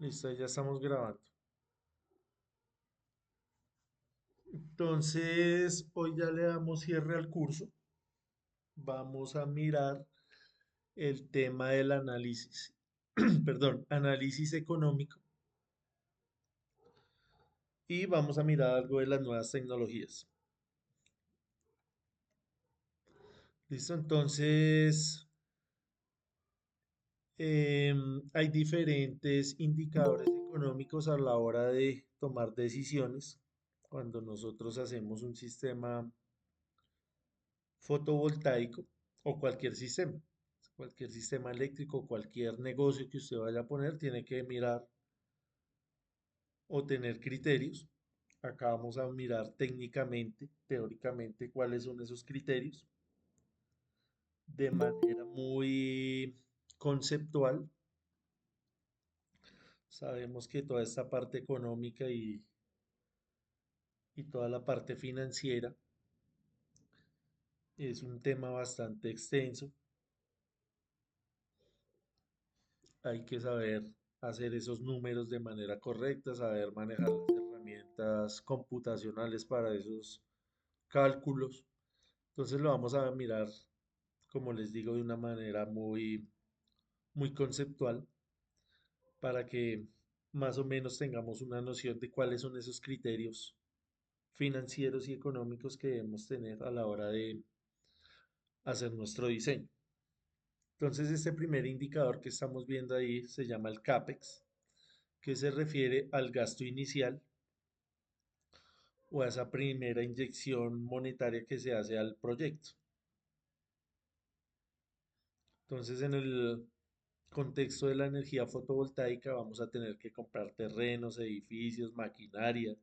Listo, ahí ya estamos grabando. Entonces, hoy ya le damos cierre al curso. Vamos a mirar el tema del análisis, perdón, análisis económico y vamos a mirar algo de las nuevas tecnologías. Listo, entonces, hay diferentes indicadores económicos a la hora de tomar decisiones cuando nosotros hacemos un sistema fotovoltaico o cualquier sistema eléctrico, cualquier negocio que usted vaya a poner, tiene que mirar o tener criterios. Acá vamos a mirar técnicamente, teóricamente, cuáles son esos criterios de manera muy conceptual. Sabemos que toda esta parte económica y toda la parte financiera es un tema bastante extenso. Hay que saber hacer esos números de manera correcta, saber manejar las herramientas computacionales para esos cálculos. Entonces lo vamos a mirar, como les digo, de una manera muy conceptual para que más o menos tengamos una noción de cuáles son esos criterios financieros y económicos que debemos tener a la hora de hacer nuestro diseño. Entonces, este primer indicador que estamos viendo ahí se llama el CAPEX, que se refiere al gasto inicial o a esa primera inyección monetaria que se hace al proyecto. Entonces, en el contexto de la energía fotovoltaica vamos a tener que comprar terrenos, edificios, maquinaria,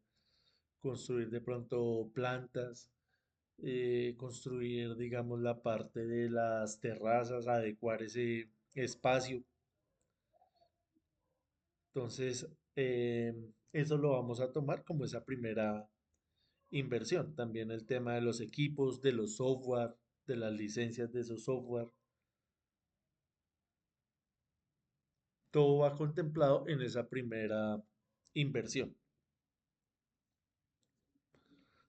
construir de pronto plantas, construir, digamos, la parte de las terrazas, adecuar ese espacio. Entonces, eso lo vamos a tomar como esa primera inversión. También el tema de los equipos, de los software, de las licencias de esos software. Todo va contemplado en esa primera inversión.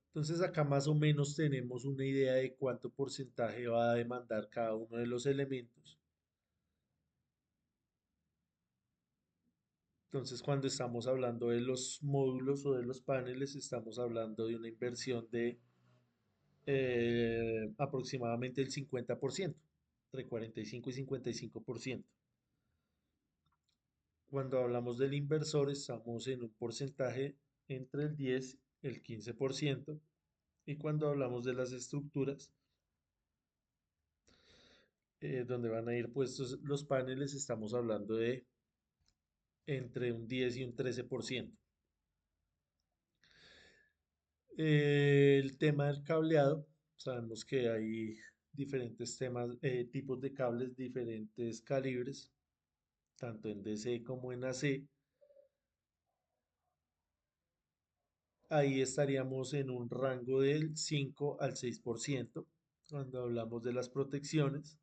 Entonces acá más o menos tenemos una idea de cuánto porcentaje va a demandar cada uno de los elementos. Entonces cuando estamos hablando de los módulos o de los paneles, estamos hablando de una inversión de aproximadamente el 50%, entre 45 y 55%. Cuando hablamos del inversor, estamos en un porcentaje entre el 10 y el 15%. Y cuando hablamos de las estructuras, donde van a ir puestos los paneles, estamos hablando de entre un 10 y un 13%. El tema del cableado, sabemos que hay diferentes temas, tipos de cables, diferentes calibres, tanto en DC como en AC. Ahí estaríamos en un rango del 5 al 6% cuando hablamos de las protecciones,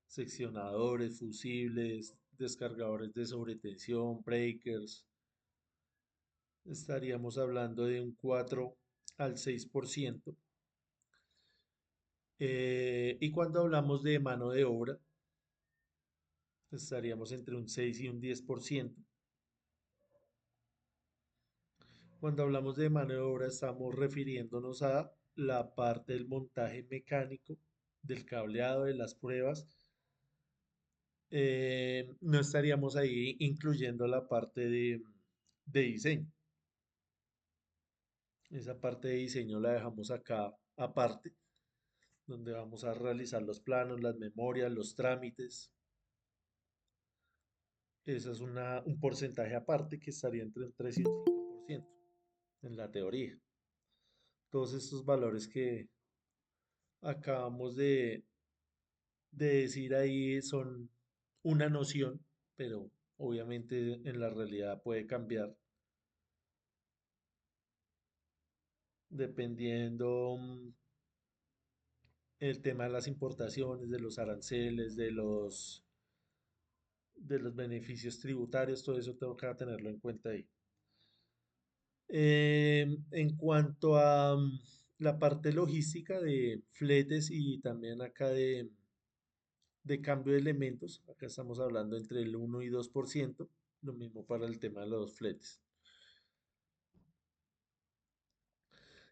seccionadores, fusibles, descargadores de sobretensión, breakers. Estaríamos hablando de un 4 al 6%. Y cuando hablamos de mano de obra, estaríamos entre un 6 y un 10%. Cuando hablamos de mano de obra, estamos refiriéndonos a la parte del montaje mecánico, del cableado, de las pruebas. No estaríamos ahí incluyendo la parte de diseño. Esa parte de diseño la dejamos acá aparte, donde vamos a realizar los planos, las memorias, los trámites. Ese es un porcentaje aparte que estaría entre un 3 y un 5% en la teoría. Todos estos valores que acabamos de decir ahí son una noción, pero obviamente en la realidad puede cambiar dependiendo el tema de las importaciones, de los aranceles, de los beneficios tributarios, todo eso tengo que tenerlo en cuenta ahí. En cuanto a la parte logística de fletes y también acá de cambio de elementos, acá estamos hablando entre el 1 y 2%, lo mismo para el tema de los fletes.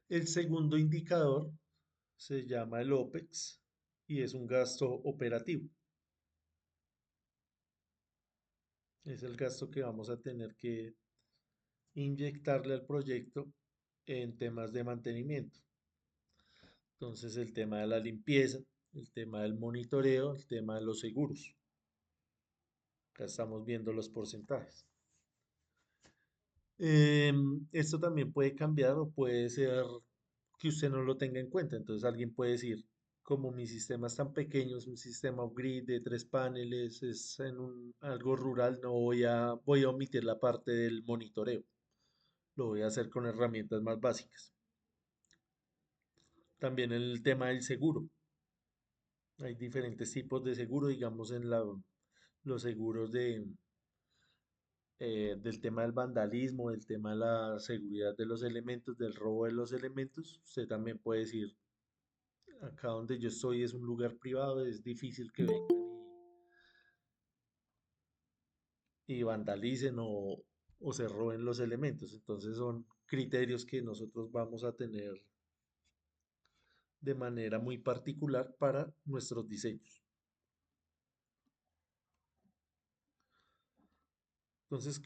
El segundo indicador se llama el OPEX y es un gasto operativo. Es el gasto que vamos a tener que inyectarle al proyecto en temas de mantenimiento. Entonces, el tema de la limpieza, el tema del monitoreo, el tema de los seguros. Acá estamos viendo los porcentajes. Esto también puede cambiar o puede ser que usted no lo tenga en cuenta. Entonces alguien puede decir, como mi sistema es tan pequeño, es un sistema off-grid de 3 paneles, es en algo rural, no voy a omitir la parte del monitoreo. Lo voy a hacer con herramientas más básicas. También el tema del seguro. Hay diferentes tipos de seguro, digamos los seguros del tema del vandalismo, del tema de la seguridad de los elementos, del robo de los elementos. Usted también puede decir, acá donde yo estoy es un lugar privado, es difícil que vengan y vandalicen o se roben los elementos. Entonces son criterios que nosotros vamos a tener de manera muy particular para nuestros diseños. Entonces,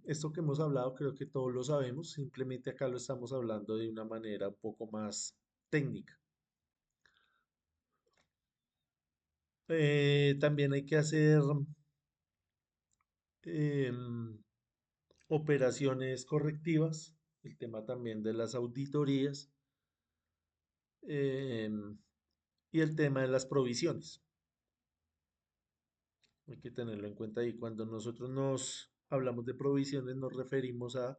esto que hemos hablado creo que todos lo sabemos, simplemente acá lo estamos hablando de una manera un poco más técnica. También hay que hacer em, operaciones correctivas, el tema también de las auditorías em, y el tema de las provisiones. Hay que tenerlo en cuenta ahí. Cuando nosotros nos hablamos de provisiones, nos referimos a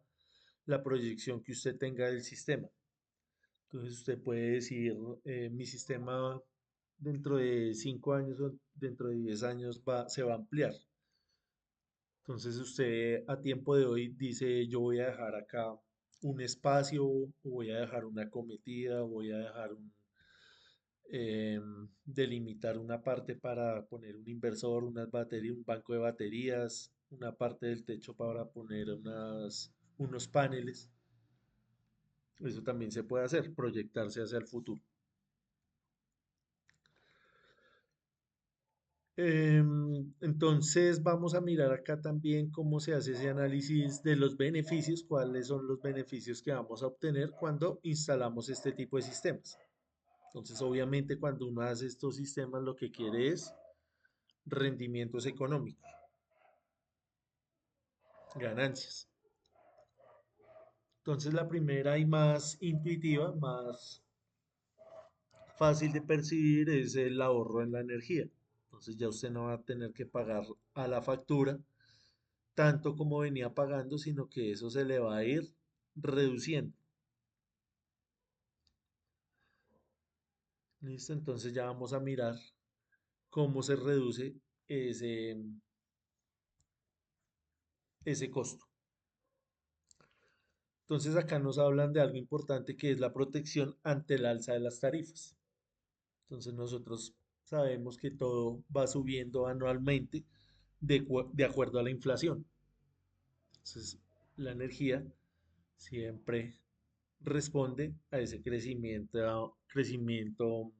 la proyección que usted tenga del sistema. Entonces usted puede decir, mi sistema dentro de 5 años o dentro de 10 años se va a ampliar. Entonces usted a tiempo de hoy dice, yo voy a dejar acá un espacio, o voy a dejar una cometida, voy a dejar delimitar una parte para poner un inversor, unas baterías, un banco de baterías, una parte del techo para poner unos paneles. Eso también se puede hacer, proyectarse hacia el futuro. Entonces vamos a mirar acá también cómo se hace ese análisis de los beneficios, cuáles son los beneficios que vamos a obtener cuando instalamos este tipo de sistemas. Entonces, obviamente, cuando uno hace estos sistemas, lo que quiere es rendimientos económicos, ganancias. Entonces, la primera y más intuitiva, más fácil de percibir es el ahorro en la energía. Entonces, ya usted no va a tener que pagar a la factura tanto como venía pagando, sino que eso se le va a ir reduciendo. ¿Listo? Entonces ya vamos a mirar cómo se reduce ese, ese costo. Entonces acá nos hablan de algo importante que es la protección ante el alza de las tarifas. Entonces nosotros sabemos que todo va subiendo anualmente de acuerdo a la inflación. Entonces la energía siempre responde a ese crecimiento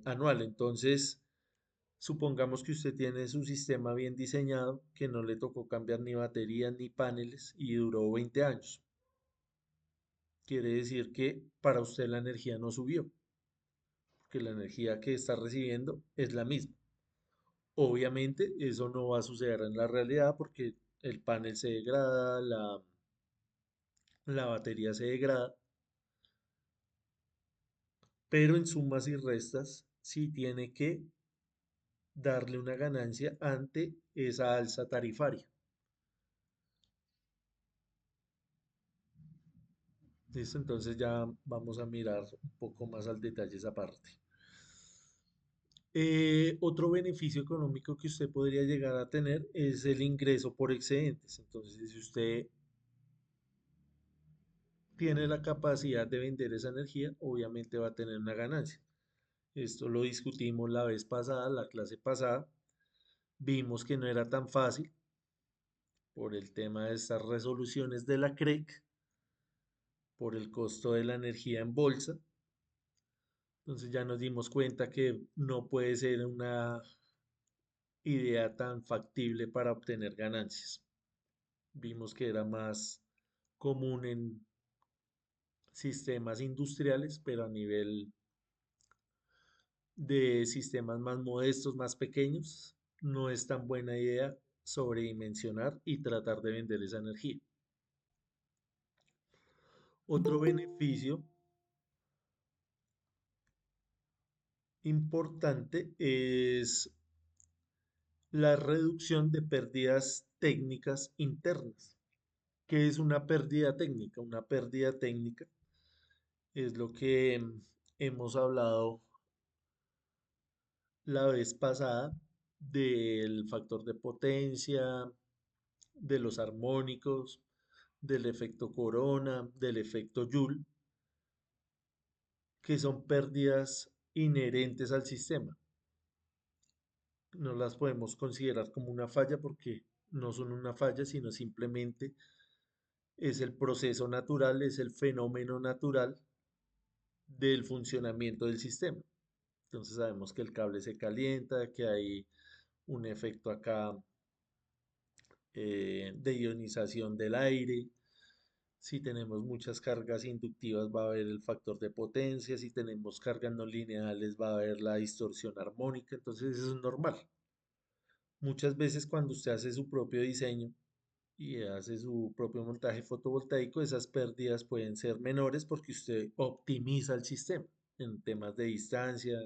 anual. Entonces, supongamos que usted tiene su sistema bien diseñado, que no le tocó cambiar ni baterías ni paneles y duró 20 años. Quiere decir que para usted la energía no subió, porque la energía que está recibiendo es la misma. Obviamente, eso no va a suceder en la realidad porque el panel se degrada, la batería se degrada, pero en sumas y restas sí tiene que darle una ganancia ante esa alza tarifaria. ¿Listo? Entonces ya vamos a mirar un poco más al detalle esa parte. Otro beneficio económico que usted podría llegar a tener es el ingreso por excedentes. Entonces, si usted tiene la capacidad de vender esa energía, obviamente va a tener una ganancia. Esto lo discutimos la vez pasada, la clase pasada. Vimos que no era tan fácil por el tema de estas resoluciones de la CREC, por el costo de la energía en bolsa. Entonces ya nos dimos cuenta que no puede ser una idea tan factible para obtener ganancias. Vimos que era más común en sistemas industriales, pero a nivel de sistemas más modestos, más pequeños, no es tan buena idea sobredimensionar y tratar de vender esa energía. Otro beneficio importante es la reducción de pérdidas técnicas internas. ¿Qué es una pérdida técnica? Una pérdida técnica es lo que hemos hablado la vez pasada del factor de potencia, de los armónicos, del efecto corona, del efecto Joule, que son pérdidas inherentes al sistema. No las podemos considerar como una falla porque no son una falla, sino simplemente es el proceso natural, es el fenómeno natural del funcionamiento del sistema. Entonces sabemos que el cable se calienta, que hay un efecto acá de ionización del aire. Si tenemos muchas cargas inductivas va a haber el factor de potencia, si tenemos cargas no lineales va a haber la distorsión armónica, entonces eso es normal. Muchas veces cuando usted hace su propio diseño y hace su propio montaje fotovoltaico, esas pérdidas pueden ser menores porque usted optimiza el sistema en temas de distancia,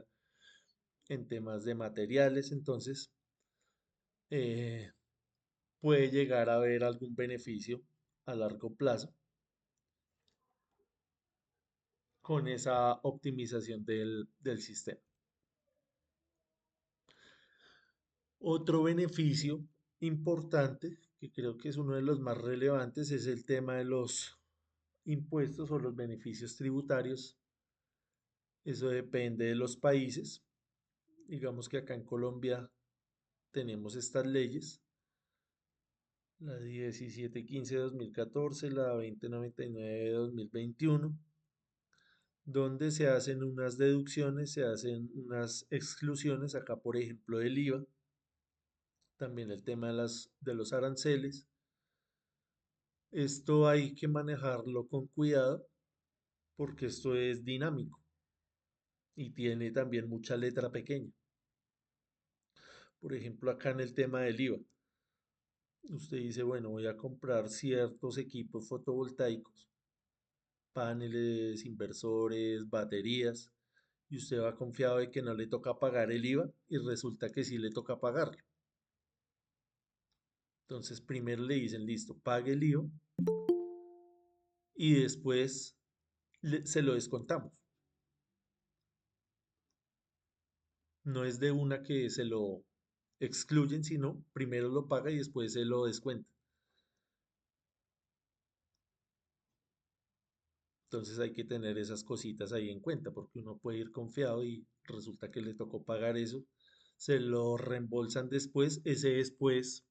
en temas de materiales, entonces eh, puede llegar a haber algún beneficio a largo plazo con esa optimización del sistema. Otro beneficio importante, que creo que es uno de los más relevantes, es el tema de los impuestos o los beneficios tributarios. Eso depende de los países. Digamos que acá en Colombia tenemos estas leyes, la 1715 de 2014, la 2099 de 2021, donde se hacen unas deducciones, se hacen unas exclusiones, acá por ejemplo del IVA, también el tema de los aranceles. Esto hay que manejarlo con cuidado porque esto es dinámico y tiene también mucha letra pequeña. Por ejemplo, acá en el tema del IVA, usted dice, bueno, voy a comprar ciertos equipos fotovoltaicos, paneles, inversores, baterías, y usted va confiado de que no le toca pagar el IVA y resulta que sí le toca pagarlo. Entonces, primero le dicen, listo, pague el IVA y después se lo descontamos. No es de una que se lo excluyen, sino primero lo paga y después se lo descuenta. Entonces hay que tener esas cositas ahí en cuenta, porque uno puede ir confiado y resulta que le tocó pagar eso, se lo reembolsan después, ese después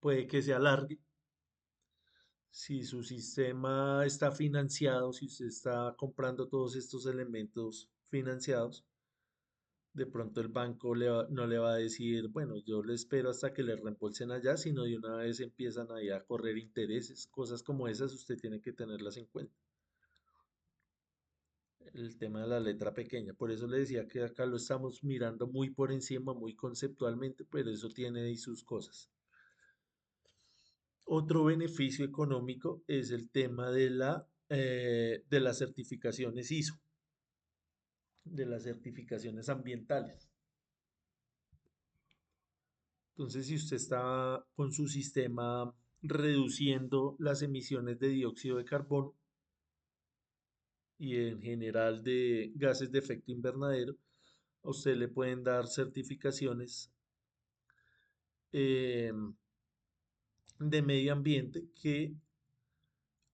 puede que se alargue. Si su sistema está financiado, si usted está comprando todos estos elementos financiados, de pronto el banco no le va a decir, bueno, yo le espero hasta que le reembolsen allá, sino de una vez empiezan ahí a correr intereses, cosas como esas usted tiene que tenerlas en cuenta. El tema de la letra pequeña, por eso le decía que acá lo estamos mirando muy por encima, muy conceptualmente, pero eso tiene ahí sus cosas. Otro beneficio económico es el tema de las certificaciones ISO, de las certificaciones ambientales. Entonces, si usted está con su sistema reduciendo las emisiones de dióxido de carbono y en general de gases de efecto invernadero, a usted le pueden dar certificaciones eh, de medio ambiente que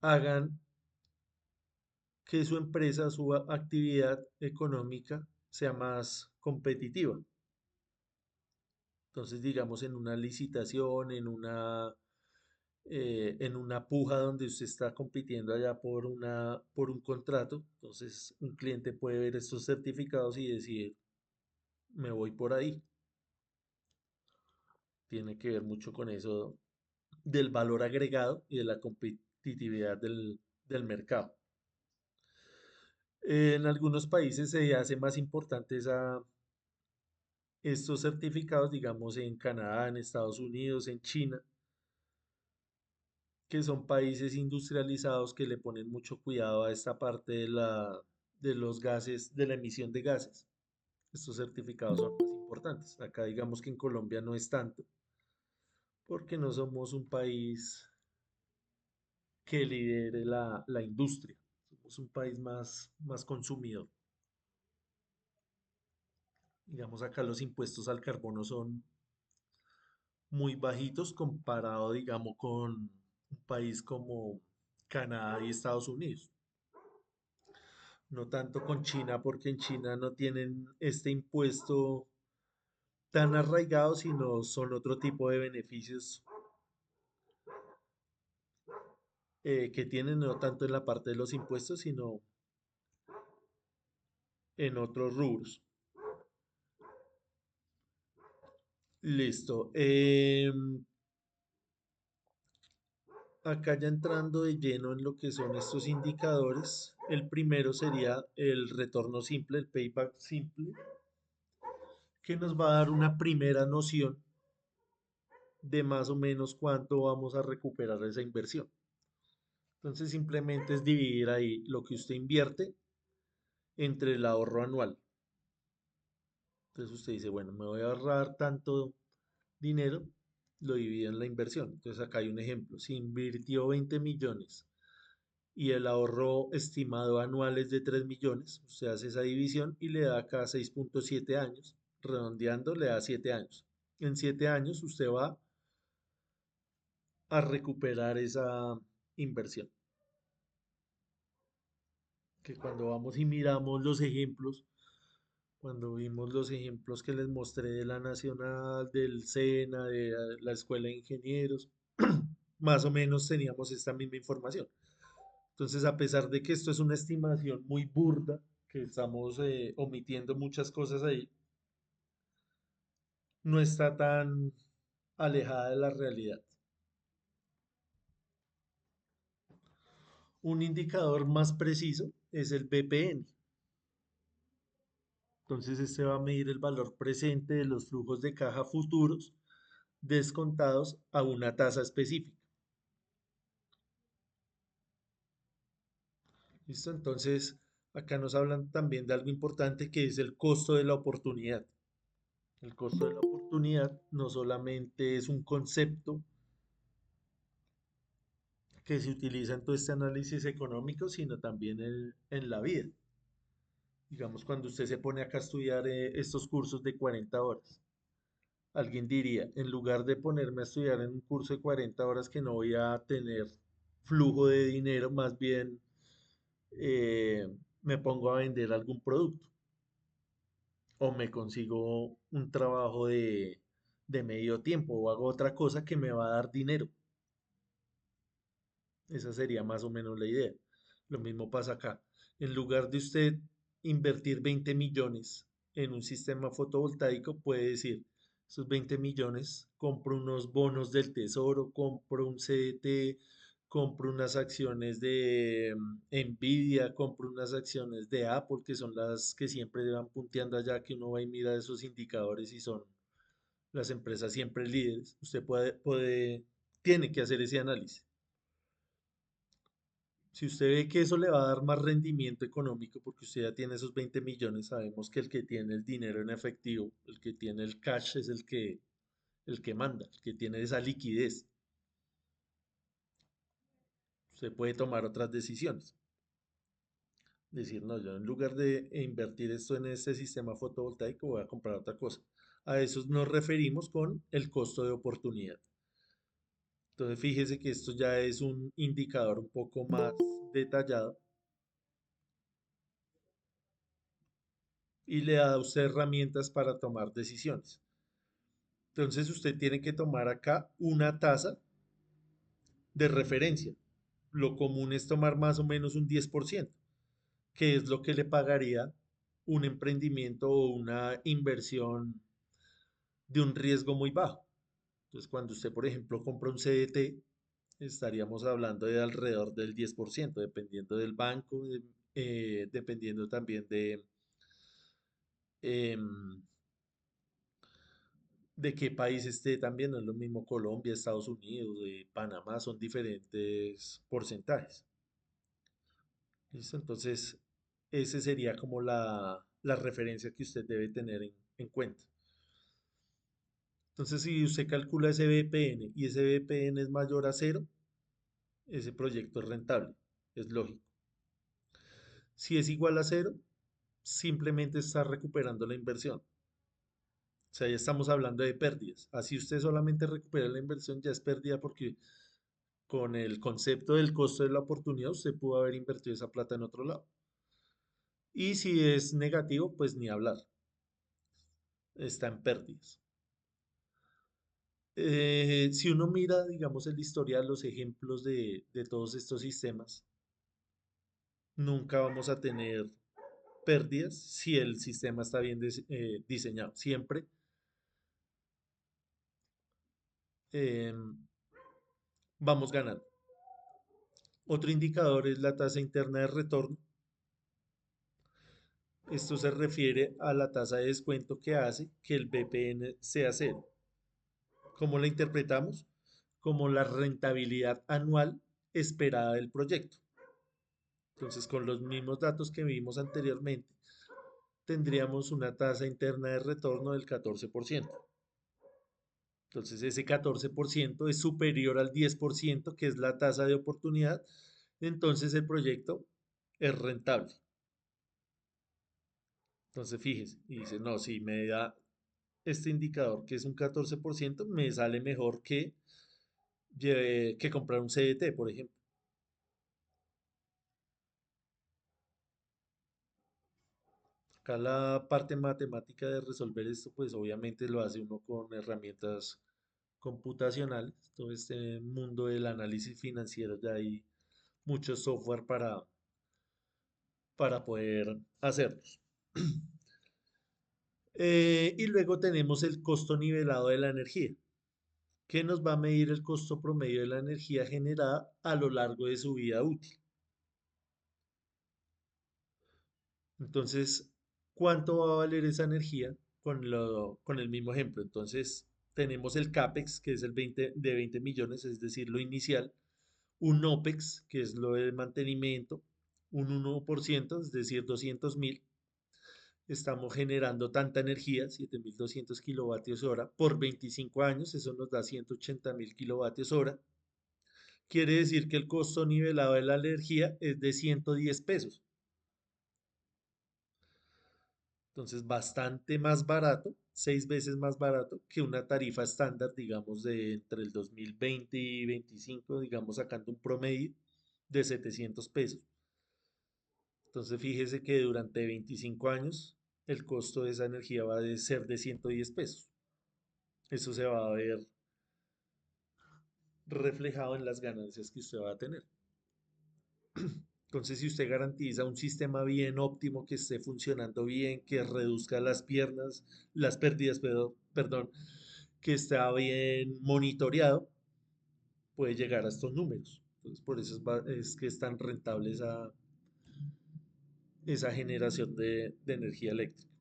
hagan que su empresa, su actividad económica sea más competitiva. Entonces, digamos, en una licitación, en una puja donde usted está compitiendo allá por un contrato, entonces un cliente puede ver estos certificados y decir, me voy por ahí. Tiene que ver mucho con eso del valor agregado y de la competitividad del mercado. En algunos países se hace más importante estos certificados, digamos en Canadá, en Estados Unidos, en China, que son países industrializados que le ponen mucho cuidado a esta parte de los gases, de la emisión de gases. Estos certificados son más importantes. Acá digamos que en Colombia no es tanto, porque no somos un país que lidere la industria. Somos un país más consumidor. Digamos, acá los impuestos al carbono son muy bajitos comparado, digamos, con un país como Canadá y Estados Unidos. No tanto con China, porque en China no tienen este impuesto tan arraigado, sino son otro tipo de beneficios que tienen no tanto en la parte de los impuestos, sino en otros rubros. Listo. Acá ya entrando de lleno en lo que son estos indicadores, el primero sería el retorno simple, el payback simple, que nos va a dar una primera noción de más o menos cuánto vamos a recuperar esa inversión. Entonces simplemente es dividir ahí lo que usted invierte entre el ahorro anual. Entonces usted dice, bueno, me voy a ahorrar tanto dinero, lo divide en la inversión. Entonces acá hay un ejemplo. Si invirtió 20 millones y el ahorro estimado anual es de 3 millones, usted hace esa división y le da acá 6,7 años. Redondeando le da 7 años. En 7 años usted va a recuperar esa inversión. Que cuando vamos y miramos los ejemplos, cuando vimos los ejemplos que les mostré de la Nacional, del SENA, de la Escuela de Ingenieros, más o menos teníamos esta misma información. Entonces, a pesar de que esto es una estimación muy burda, que estamos omitiendo muchas cosas ahí, no está tan alejada de la realidad. Un indicador más preciso es el BPN. Entonces, este va a medir el valor presente de los flujos de caja futuros descontados a una tasa específica. ¿Listo? Entonces, acá nos hablan también de algo importante que es el costo de la oportunidad. El costo de la oportunidad no solamente es un concepto que se utiliza en todo este análisis económico, sino también en la vida. Digamos, cuando usted se pone acá a estudiar estos cursos de 40 horas, alguien diría, en lugar de ponerme a estudiar en un curso de 40 horas que no voy a tener flujo de dinero, más bien eh, me pongo a vender algún producto o me consigo un trabajo de medio tiempo o hago otra cosa que me va a dar dinero. Esa sería más o menos la idea. Lo mismo pasa acá. En lugar de usted invertir 20 millones en un sistema fotovoltaico, puede decir, esos 20 millones, compro unos bonos del tesoro, compro un CDT, compro unas acciones de Nvidia, compro unas acciones de Apple, que son las que siempre van punteando allá, que uno va y mira esos indicadores y son las empresas siempre líderes. Usted tiene que hacer ese análisis. Si usted ve que eso le va a dar más rendimiento económico, porque usted ya tiene esos 20 millones, sabemos que el que tiene el dinero en efectivo, el que tiene el cash es el que manda, el que tiene esa liquidez. Usted puede tomar otras decisiones. Decir, no, yo en lugar de invertir esto en este sistema fotovoltaico, voy a comprar otra cosa. A eso nos referimos con el costo de oportunidad. Entonces, fíjese que esto ya es un indicador un poco más detallado y le da a usted herramientas para tomar decisiones. Entonces, usted tiene que tomar acá una tasa de referencia. Lo común es tomar más o menos un 10%, que es lo que le pagaría un emprendimiento o una inversión de un riesgo muy bajo. Entonces, cuando usted, por ejemplo, compra un CDT, estaríamos hablando de alrededor del 10%, dependiendo del banco, dependiendo también em, de qué país esté también. No es lo mismo Colombia, Estados Unidos, Panamá, son diferentes porcentajes. ¿Listo? Entonces, ese sería como la referencia que usted debe tener en cuenta. Entonces, si usted calcula ese BPN y ese BPN es mayor a cero, ese proyecto es rentable, es lógico. Si es igual a cero, simplemente está recuperando la inversión. O sea, ya estamos hablando de pérdidas. Así usted solamente recupera la inversión, ya es pérdida porque con el concepto del costo de la oportunidad usted pudo haber invertido esa plata en otro lado. Y si es negativo, pues ni hablar, está en pérdidas. Si uno mira, digamos, el historial, los ejemplos de todos estos sistemas, nunca vamos a tener pérdidas si el sistema está bien diseñado. Siempre em, vamos ganando. Otro indicador es la tasa interna de retorno. Esto se refiere a la tasa de descuento que hace que el BPN sea cero. ¿Cómo la interpretamos? Como la rentabilidad anual esperada del proyecto. Entonces, con los mismos datos que vimos anteriormente, tendríamos una tasa interna de retorno del 14%. Entonces, ese 14% es superior al 10%, que es la tasa de oportunidad. Entonces, el proyecto es rentable. Entonces, fíjese, y dice, no, si me da este indicador que es un 14%, me sale mejor que comprar un CDT, por ejemplo. Acá la parte matemática de resolver esto, pues obviamente lo hace uno con herramientas computacionales. Todo este mundo del análisis financiero, ya hay mucho software para poder hacerlos. Y luego tenemos el costo nivelado de la energía, que nos va a medir el costo promedio de la energía generada a lo largo de su vida útil. Entonces, ¿cuánto va a valer esa energía con el mismo ejemplo? Entonces, tenemos el CAPEX, que es el 20 de 20 millones, es decir, lo inicial, un OPEX, que es lo de mantenimiento, un 1%, es decir, 200.000. Estamos generando tanta energía, 7.200 kilovatios hora, por 25 años, eso nos da 180.000 kilovatios hora. Quiere decir que el costo nivelado de la energía es de 110 pesos. Entonces, bastante más barato, 6 veces más barato que una tarifa estándar, digamos, de entre el 2020 y 25, digamos, sacando un promedio de 700 pesos. Entonces, fíjese que durante 25 años el costo de esa energía va a ser de 110 pesos. Eso se va a ver reflejado en las ganancias que usted va a tener. Entonces, si usted garantiza un sistema bien óptimo, que esté funcionando bien, que reduzca las pérdidas, perdón, que está bien monitoreado, puede llegar a estos números. Entonces, por eso es que es tan rentable esa generación de energía eléctrica.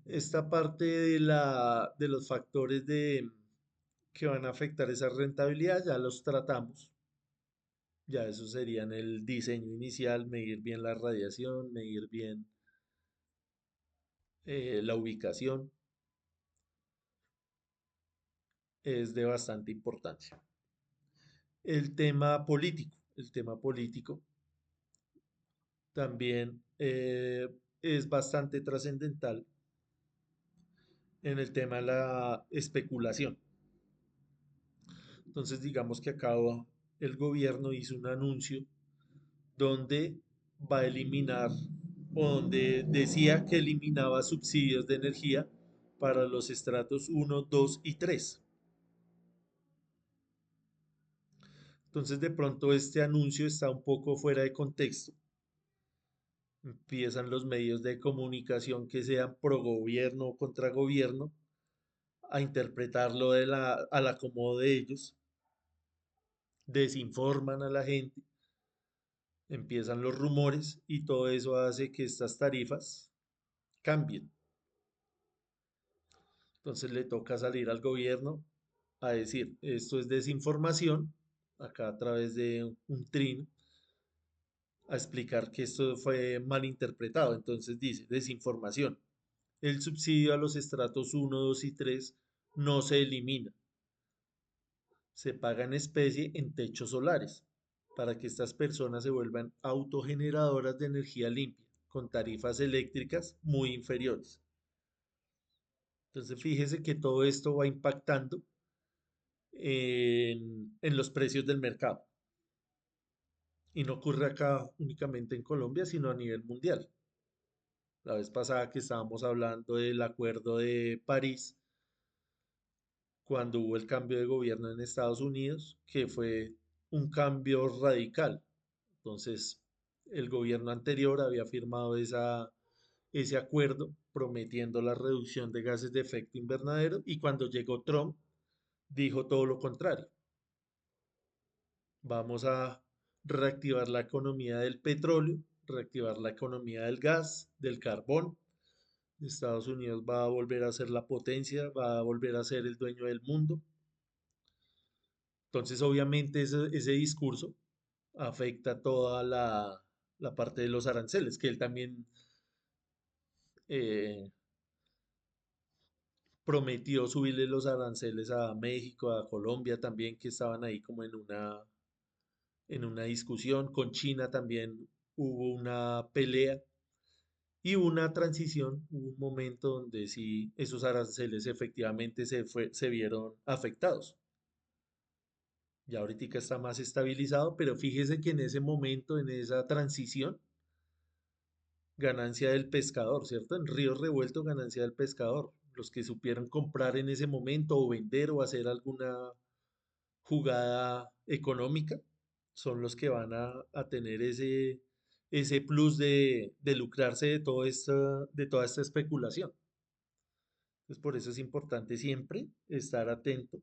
Esta parte de los factores que van a afectar esa rentabilidad ya los tratamos. Ya eso sería en el diseño inicial, medir bien la radiación, medir bien la ubicación, es de bastante importancia. El tema político también es bastante trascendental en el tema de la especulación. Entonces, digamos que acá el gobierno hizo un anuncio donde va a eliminar o donde decía que eliminaba subsidios de energía para los estratos uno, 2 y 3. Entonces, de pronto este anuncio está un poco fuera de contexto. Empiezan los medios de comunicación que sean pro gobierno o contra gobierno a interpretarlo al acomodo de ellos, desinforman a la gente, empiezan los rumores y todo eso hace que estas tarifas cambien. Entonces le toca salir al gobierno a decir, esto es desinformación, acá a través de un trino, a explicar que esto fue mal interpretado. Entonces dice, desinformación. El subsidio a los estratos uno, 2 y 3 no se elimina, se paga en especie en techos solares para que estas personas se vuelvan autogeneradoras de energía limpia con tarifas eléctricas muy inferiores. Entonces fíjese que todo esto va impactando en los precios del mercado. Y no ocurre acá únicamente en Colombia, sino a nivel mundial. La vez pasada que estábamos hablando del Acuerdo de París, cuando hubo el cambio de gobierno en Estados Unidos, que fue un cambio radical. Entonces, el gobierno anterior había firmado ese acuerdo prometiendo la reducción de gases de efecto invernadero y cuando llegó Trump dijo todo lo contrario. Vamos a reactivar la economía del petróleo, reactivar la economía del gas, del carbón. Estados Unidos va a volver a ser la potencia, va a volver a ser el dueño del mundo. Entonces, obviamente, ese discurso afecta toda la parte de los aranceles, que él también eh, prometió subirle los aranceles a México, a Colombia también, que estaban ahí como en una discusión. Con China también hubo una pelea y una transición, hubo un momento donde sí esos aranceles efectivamente se vieron afectados. Ya ahorita está más estabilizado, pero fíjese que en ese momento, en esa transición, ganancia del pescador, ¿cierto? En ríos revueltos, ganancia del pescador. Los que supieron comprar en ese momento o vender o hacer alguna jugada económica son los que van a tener ese plus de lucrarse de toda esta especulación. Entonces, por eso es importante siempre estar atento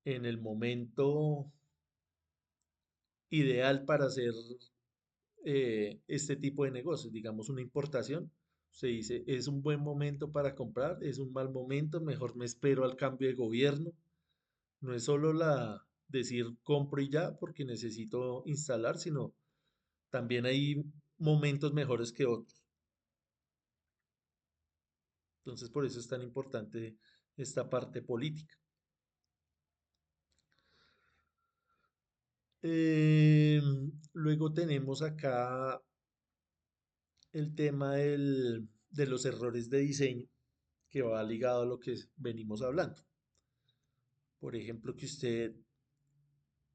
en el momento ideal para hacer este tipo de negocios, digamos una importación. Se dice, es un buen momento para comprar, es un mal momento, mejor me espero al cambio de gobierno. No es solo la decir compro y ya porque necesito instalar, sino también hay momentos mejores que otros. Entonces, por eso es tan importante esta parte política. Luego tenemos acá el tema de los errores de diseño que va ligado a lo que venimos hablando. Por ejemplo, que usted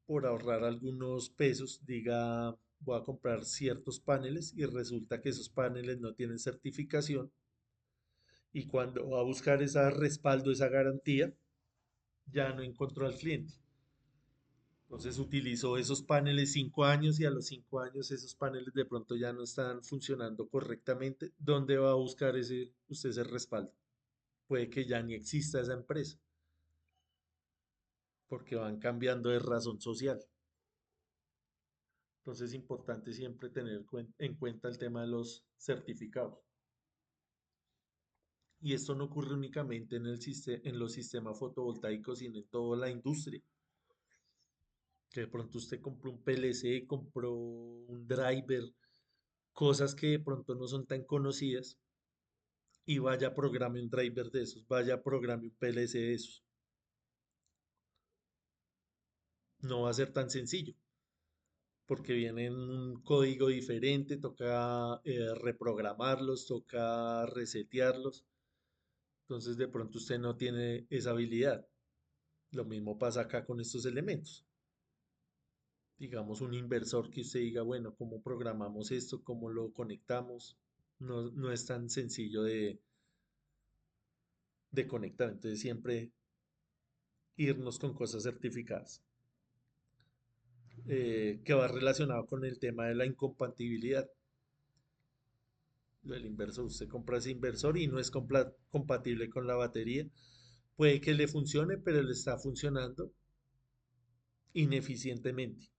por ahorrar algunos pesos diga voy a comprar ciertos paneles y resulta que esos paneles no tienen certificación y cuando va a buscar ese respaldo, esa garantía, ya no encontró al cliente. Entonces utilizó esos paneles 5 años y a los 5 años esos paneles de pronto ya no están funcionando correctamente. ¿Dónde va a buscar usted ese respaldo? Puede que ya ni exista esa empresa porque van cambiando de razón social. Entonces es importante siempre tener en cuenta el tema de los certificados. Y esto no ocurre únicamente en los sistemas fotovoltaicos, sino en toda la industria. Que de pronto usted compró un PLC, compró un driver, cosas que de pronto no son tan conocidas, y vaya programe un driver de esos, vaya programe un PLC de esos. No va a ser tan sencillo. porque vienen un código diferente, toca reprogramarlos, toca resetearlos. Entonces de pronto usted no tiene esa habilidad. Lo mismo pasa acá con estos elementos. Digamos un inversor que usted diga, bueno, ¿cómo programamos esto? ¿Cómo lo conectamos? No, no es tan sencillo de conectar. Entonces siempre irnos con cosas certificadas. Que va relacionado con el tema de la incompatibilidad. El inversor, usted compra ese inversor y no es compatible con la batería. Puede que le funcione, pero le está funcionando ineficientemente.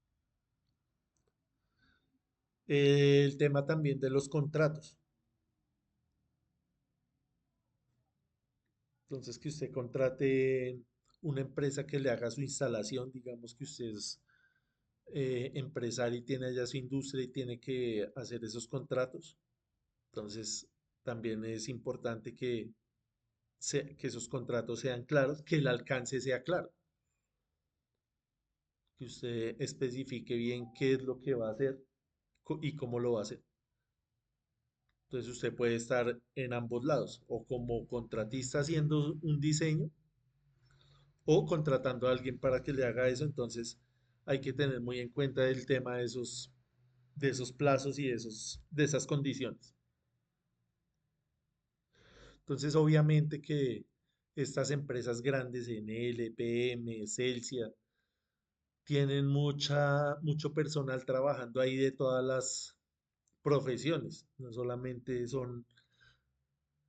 El tema también de los contratos. Entonces, que usted contrate una empresa que le haga su instalación, digamos que usted es empresario y tiene allá su industria y tiene que hacer esos contratos. Entonces, también es importante que esos contratos sean claros, que el alcance sea claro, que usted especifique bien qué es lo que va a hacer y cómo lo va a hacer. Entonces usted puede estar en ambos lados, o como contratista haciendo un diseño, o contratando a alguien para que le haga eso. Entonces hay que tener muy en cuenta el tema de esos plazos y de esas condiciones. Entonces, obviamente que estas empresas grandes, Enel, PM, Celsia, tienen mucho personal trabajando ahí de todas las profesiones. No solamente son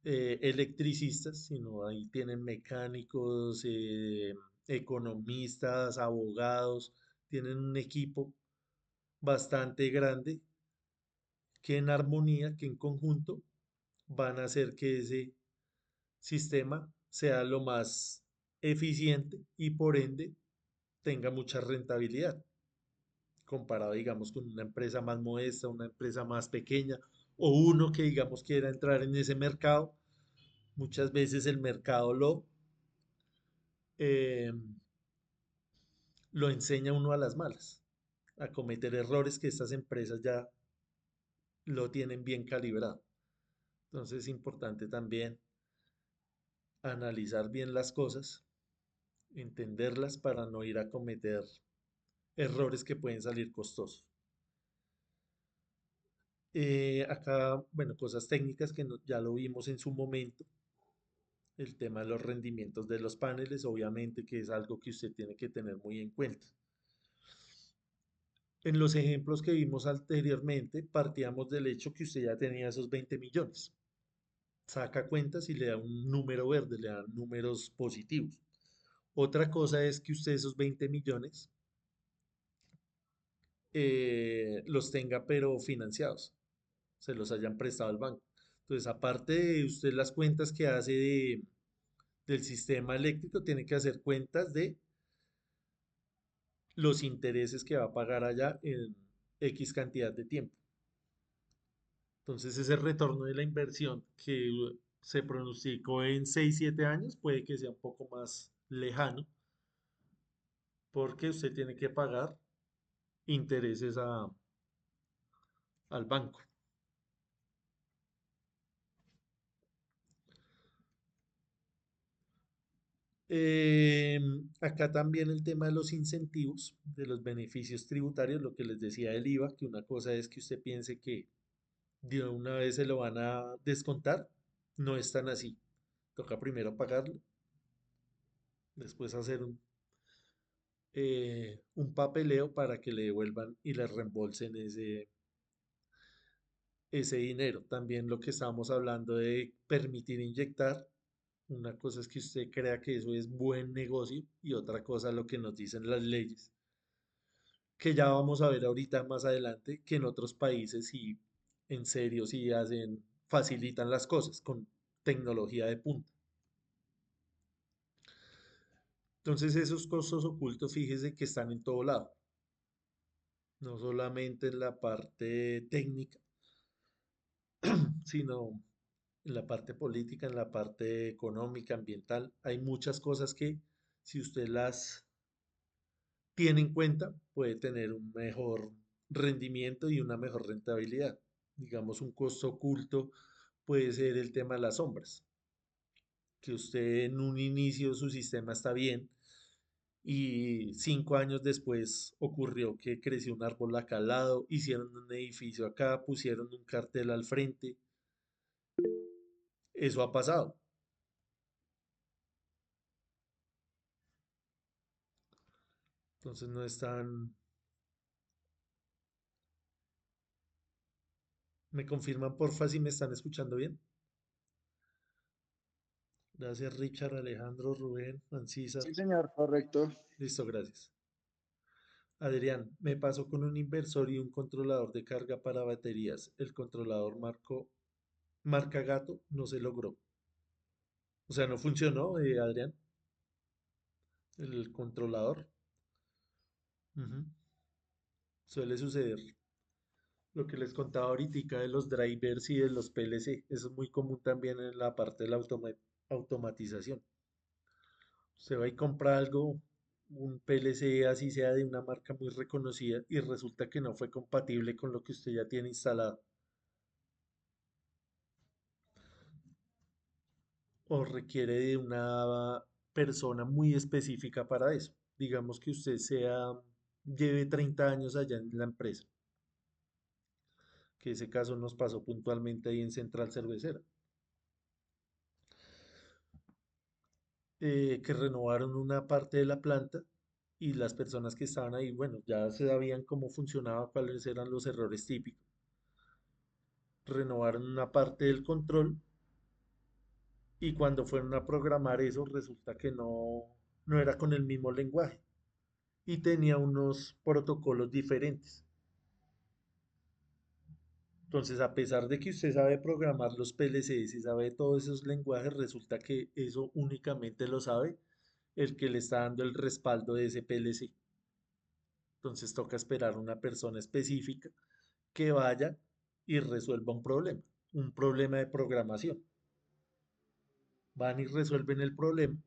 electricistas, sino ahí tienen mecánicos, economistas, abogados, tienen un equipo bastante grande que en armonía, que en conjunto van a hacer que ese sistema sea lo más eficiente y por ende tenga mucha rentabilidad, comparado, digamos, con una empresa más modesta, una empresa más pequeña o uno que, digamos, quiera entrar en ese mercado. Muchas veces el mercado eh, lo enseña uno a las malas, a cometer errores que estas empresas ya lo tienen bien calibrado. Entonces es importante también analizar bien las cosas, entenderlas para no ir a cometer errores que pueden salir costosos. Acá, bueno, cosas técnicas que ya lo vimos en su momento, el tema de los rendimientos de los paneles, obviamente que es algo que usted tiene que tener muy en cuenta. En los ejemplos que vimos anteriormente, partíamos del hecho que usted ya tenía esos 20 millones. Saca cuentas y le da un número verde, le dan números positivos. Otra cosa es que usted esos 20 millones los tenga pero financiados, se los hayan prestado al banco. Entonces, aparte de usted las cuentas que hace del sistema eléctrico, tiene que hacer cuentas de los intereses que va a pagar allá en X cantidad de tiempo. Entonces, ese retorno de la inversión que se pronosticó en 6 7 años puede que sea un poco más lejano porque usted tiene que pagar intereses al banco. Eh, Acá también el tema de los incentivos, de los beneficios tributarios, lo que les decía del IVA, que una cosa es que usted piense que de una vez se lo van a descontar, no es tan así. Toca primero pagarlo, después hacer un papeleo para que le devuelvan y le reembolsen ese dinero. También lo que estábamos hablando de permitir inyectar, una cosa es que usted crea que eso es buen negocio y otra cosa lo que nos dicen las leyes, que ya vamos a ver ahorita más adelante que en otros países sí, en serio, sí hacen, facilitan las cosas con tecnología de punta. Entonces esos costos ocultos, fíjese que están en todo lado, no solamente en la parte técnica, sino en la parte política, en la parte económica, ambiental. Hay muchas cosas que si usted las tiene en cuenta, puede tener un mejor rendimiento y una mejor rentabilidad. Digamos, un costo oculto puede ser el tema de las sombras, que usted en un inicio su sistema está bien y 5 años después ocurrió que creció un árbol acá al lado, hicieron un edificio acá, pusieron un cartel al frente. Eso ha pasado. Entonces no están. ¿Me confirman porfa si me están escuchando bien? Gracias Richard, Alejandro, Rubén, Ancísar. Sí, señor, correcto. Listo, gracias. Adrián, me pasó con un inversor y un controlador de carga para baterías. El controlador marca gato no se logró. O sea, no funcionó, Adrián, el controlador. Ujú. Suele suceder. Lo que les contaba ahorita de los drivers y de los PLC, eso es muy común también en la parte de la automatización. Se va y compra algo, un PLC así sea de una marca muy reconocida y resulta que no fue compatible con lo que usted ya tiene instalado o requiere de una persona muy específica para eso. Digamos que usted lleve 30 años allá en la empresa, que ese caso nos pasó puntualmente ahí en Central Cervecera, que renovaron una parte de la planta y las personas que estaban ahí, bueno, ya sabían cómo funcionaba, cuáles eran los errores típicos. Renovaron una parte del control y cuando fueron a programar eso resulta que no era con el mismo lenguaje y tenía unos protocolos diferentes. Entonces, a pesar de que usted sabe programar los PLCs y sabe todos esos lenguajes, resulta que eso únicamente lo sabe el que le está dando el respaldo de ese PLC. Entonces toca esperar a una persona específica que vaya y resuelva un problema de programación. Van y resuelven el problema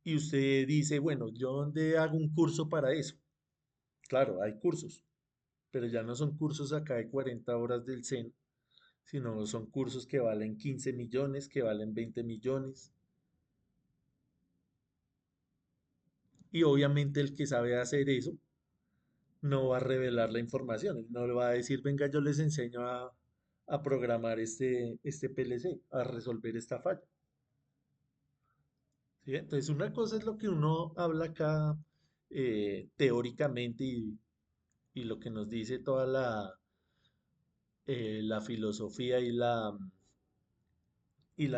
y usted dice, bueno, ¿yo dónde hago un curso para eso? Claro, hay cursos, pero ya no son cursos acá de 40 horas del CEN, sino son cursos que valen 15 millones, que valen 20 millones. Y obviamente el que sabe hacer eso no va a revelar la información, él no le va a decir, venga, yo les enseño a programar este PLC, a resolver esta falla. ¿Sí? Entonces, una cosa es lo que uno habla acá teóricamente y lo que nos dice toda la filosofía y la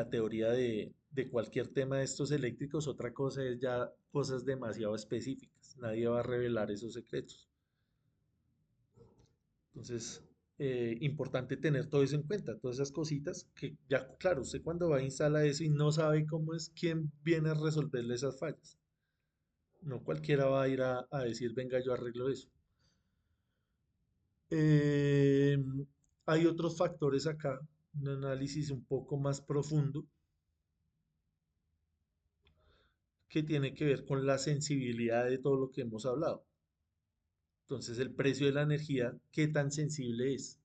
teoría de cualquier tema de estos eléctricos. Otra cosa es ya cosas demasiado específicas. Nadie va a revelar esos secretos. Entonces, importante tener todo eso en cuenta, todas esas cositas que ya, claro, usted cuando va a instalar eso y no sabe cómo es, quién viene a resolverle esas fallas. No cualquiera va a ir a decir, venga, yo arreglo eso. Eh, Hay otros factores acá, un análisis un poco más profundo que tiene que ver con la sensibilidad de todo lo que hemos hablado. Entonces, el precio de la energía, ¿qué tan sensible es?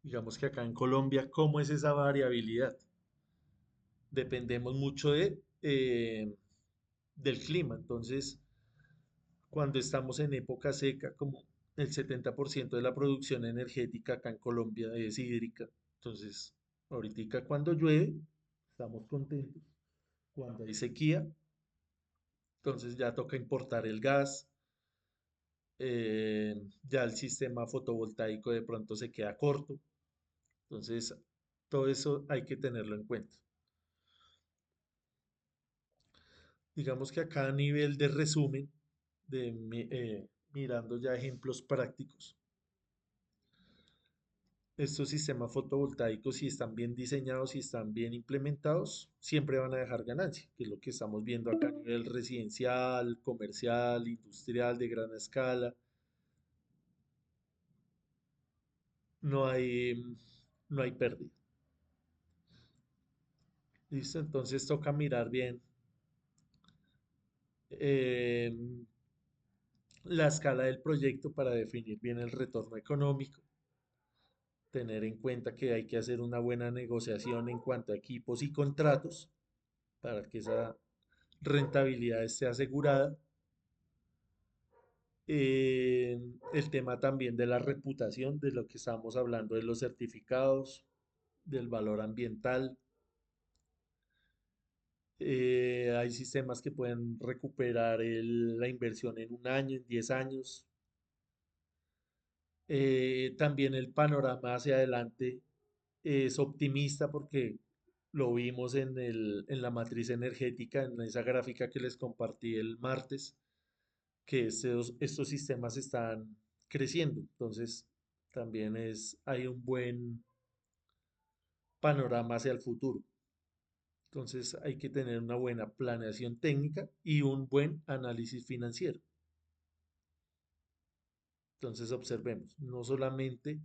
Digamos que acá en Colombia, ¿cómo es esa variabilidad? Dependemos mucho del clima. Entonces, cuando estamos en época seca, como el 70% de la producción energética acá en Colombia es hídrica. Entonces, ahorita cuando llueve, estamos contentos. Cuando hay sequía, entonces ya toca importar el gas, ya el sistema fotovoltaico de pronto se queda corto. Entonces, todo eso hay que tenerlo en cuenta. Digamos que acá a nivel de resumen, mirando ya ejemplos prácticos, estos sistemas fotovoltaicos, si están bien diseñados, si están bien implementados, siempre van a dejar ganancia, que es lo que estamos viendo acá a nivel residencial, comercial, industrial, de gran escala. No hay, no hay pérdida. ¿Listo? Entonces toca mirar bien eh, la escala del proyecto para definir bien el retorno económico, tener en cuenta que hay que hacer una buena negociación en cuanto a equipos y contratos para que esa rentabilidad esté asegurada. El tema también de la reputación, de lo que estábamos hablando de los certificados, del valor ambiental. Hay sistemas que pueden recuperar la inversión en un año, en 10 años. También el panorama hacia adelante es optimista porque lo vimos en la matriz energética, en esa gráfica que les compartí el martes, que estos sistemas están creciendo. Entonces, también hay un buen panorama hacia el futuro. Entonces, hay que tener una buena planeación técnica y un buen análisis financiero. Entonces, observemos, no solamente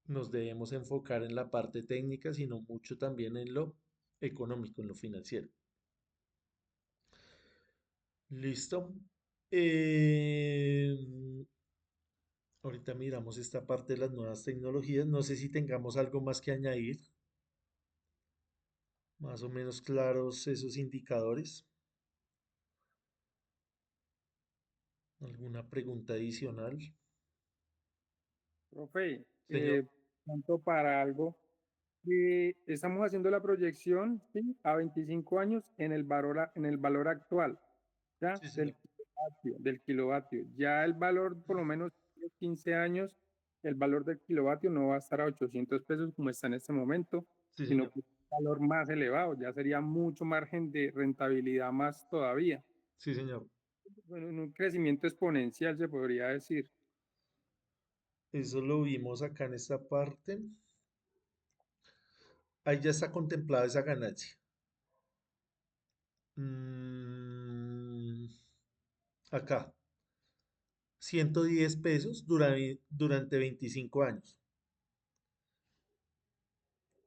nos debemos enfocar en la parte técnica, sino mucho también en lo económico, en lo financiero. ¿Listo? Ahorita miramos esta parte de las nuevas tecnologías. No sé si tengamos algo más que añadir, más o menos claros esos indicadores. ¿Alguna pregunta adicional? Profe, Señor. punto para algo. Estamos haciendo la proyección, ¿sí? A 25 años en el en el valor actual, ¿ya? Sí, señor. Del kilovatio. Ya el valor, por lo menos 15 años, el valor del kilovatio no va a estar a 800 pesos como está en este momento, Sí, sino señor. que un valor más elevado, ya sería mucho margen de rentabilidad más todavía. Sí, señor. Bueno, en un crecimiento exponencial se podría decir. Eso lo vimos acá en esta parte. Ahí ya está contemplada esa ganancia. Mm, acá, 110 pesos durante 25 años.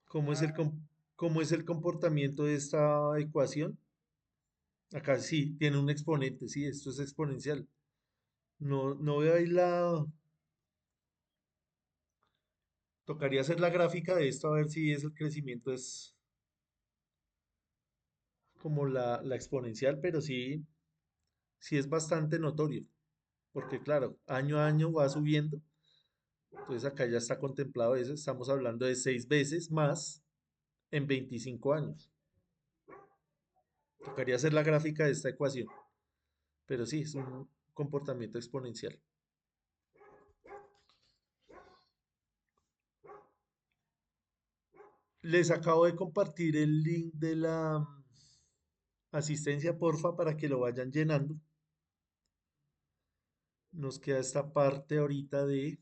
¿Cómo es Ah, cómo es el comportamiento de esta ecuación? Acá sí, tiene un exponente, sí, esto es exponencial. No veo ahí tocaría hacer la gráfica de esto a ver si es el crecimiento es como la exponencial, pero sí, sí es bastante notorio, porque claro, año a año va subiendo. Entonces acá ya está contemplado eso, estamos hablando de 6 veces más en 25 años. Tocaría hacer la gráfica de esta ecuación, pero sí, es un comportamiento exponencial. Les acabo de compartir el link de la asistencia, porfa, para que lo vayan llenando. Nos queda esta parte ahorita de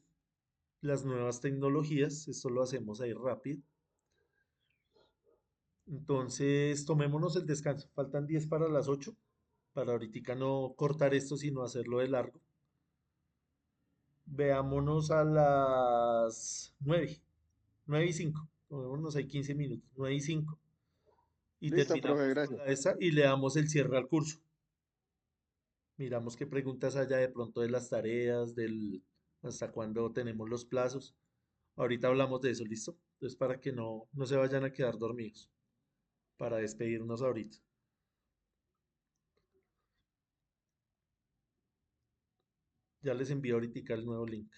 las nuevas tecnologías. Esto lo hacemos ahí rápido. Entonces, tomémonos el descanso. Faltan 10 para las 8. Para ahorita no cortar esto, sino hacerlo de largo. Veámonos a las 9, 9 y 5. Tomémonos ahí 15 minutos, 9 y 5. Y Listo, profe, terminamos con gracias. la esta y le damos el cierre al curso. Miramos qué preguntas haya de pronto de las tareas, del hasta cuándo tenemos los plazos. Ahorita hablamos de eso, ¿listo? Entonces para que no se vayan a quedar dormidos, para despedirnos ahorita. Ya les envío ahorita el nuevo link.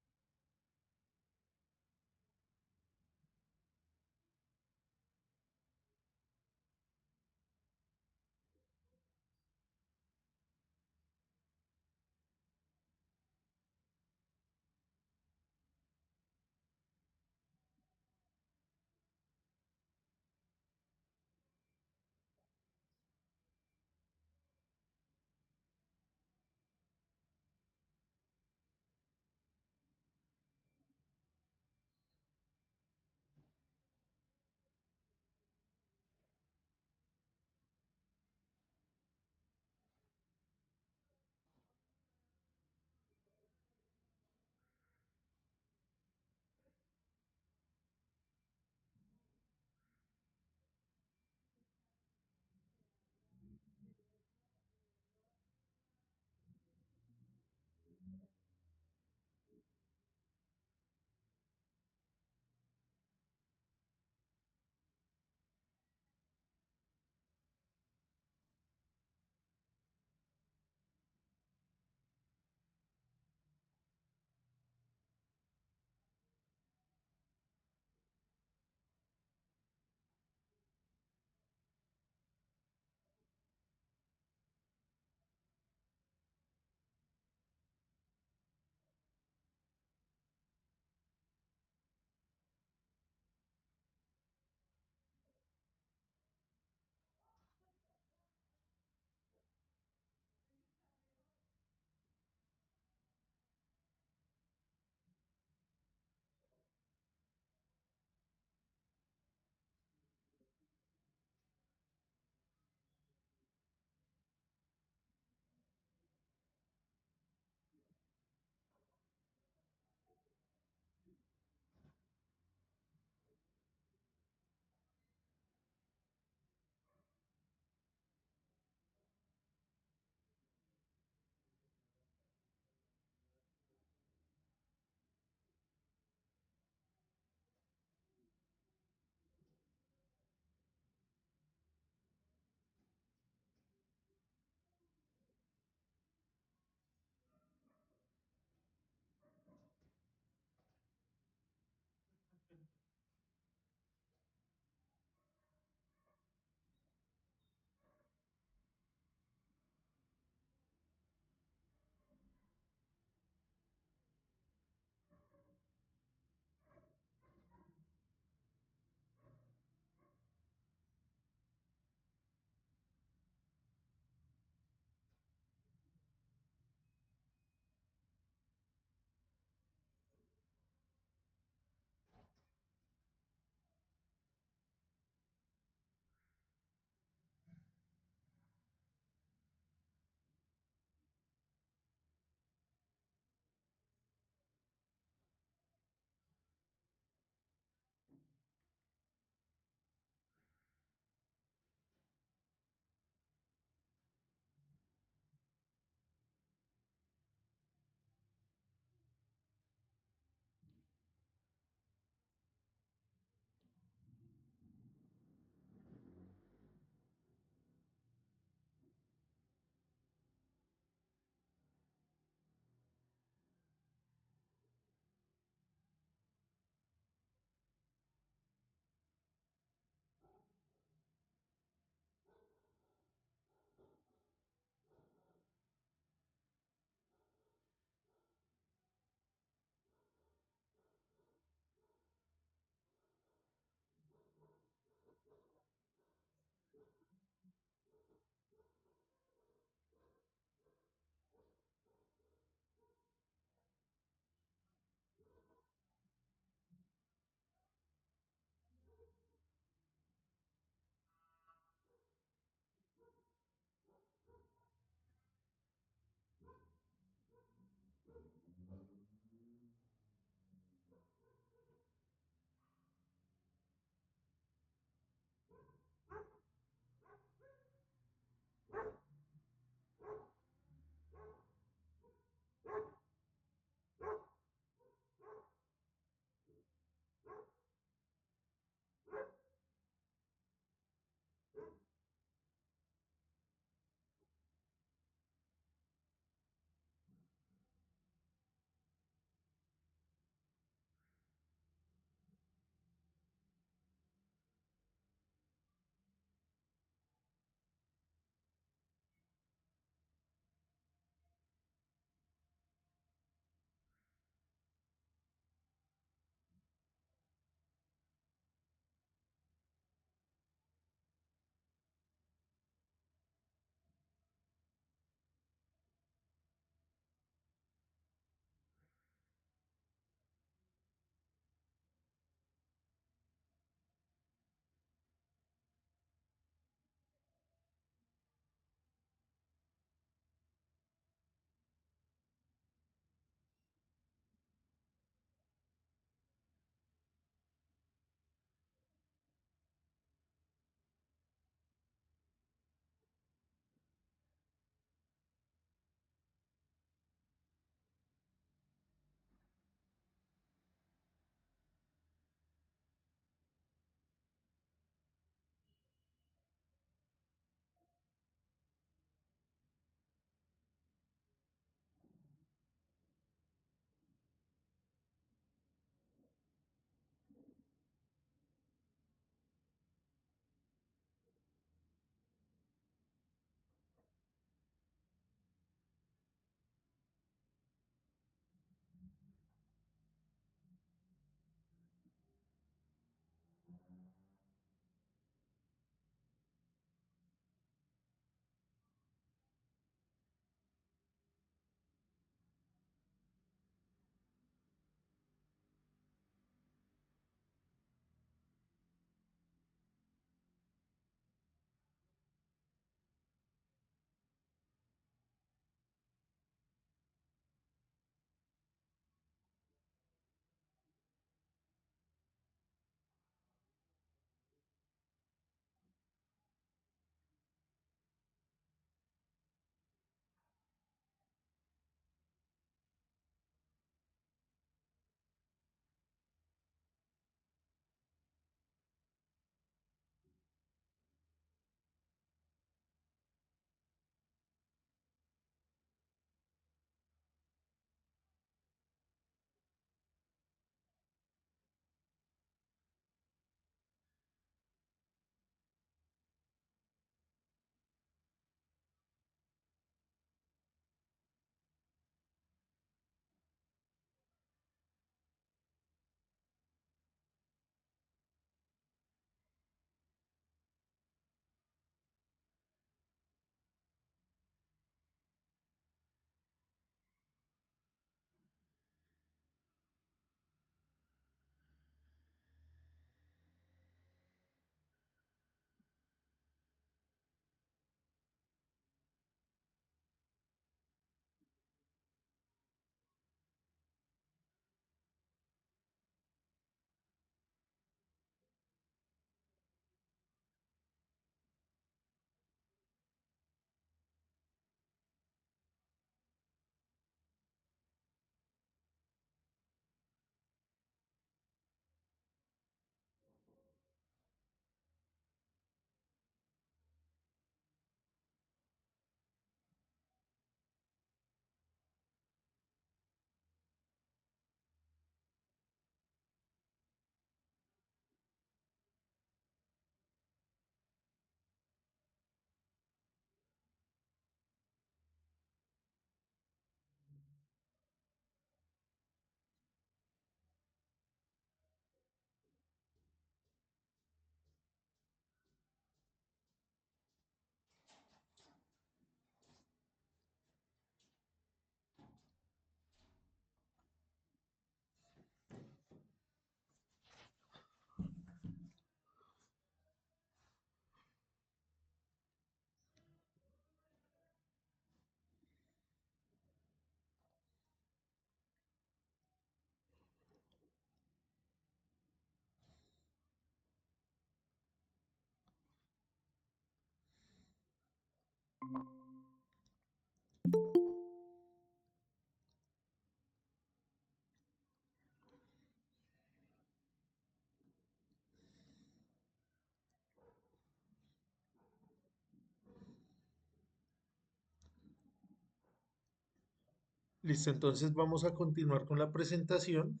Listo, entonces vamos a continuar con la presentación.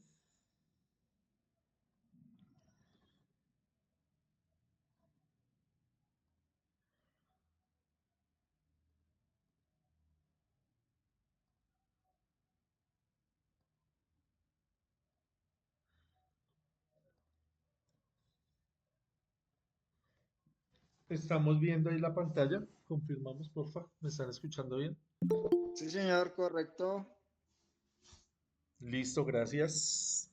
Estamos viendo ahí la pantalla. Confirmamos, porfa. ¿Me están escuchando bien? Sí, señor, correcto. Listo, gracias.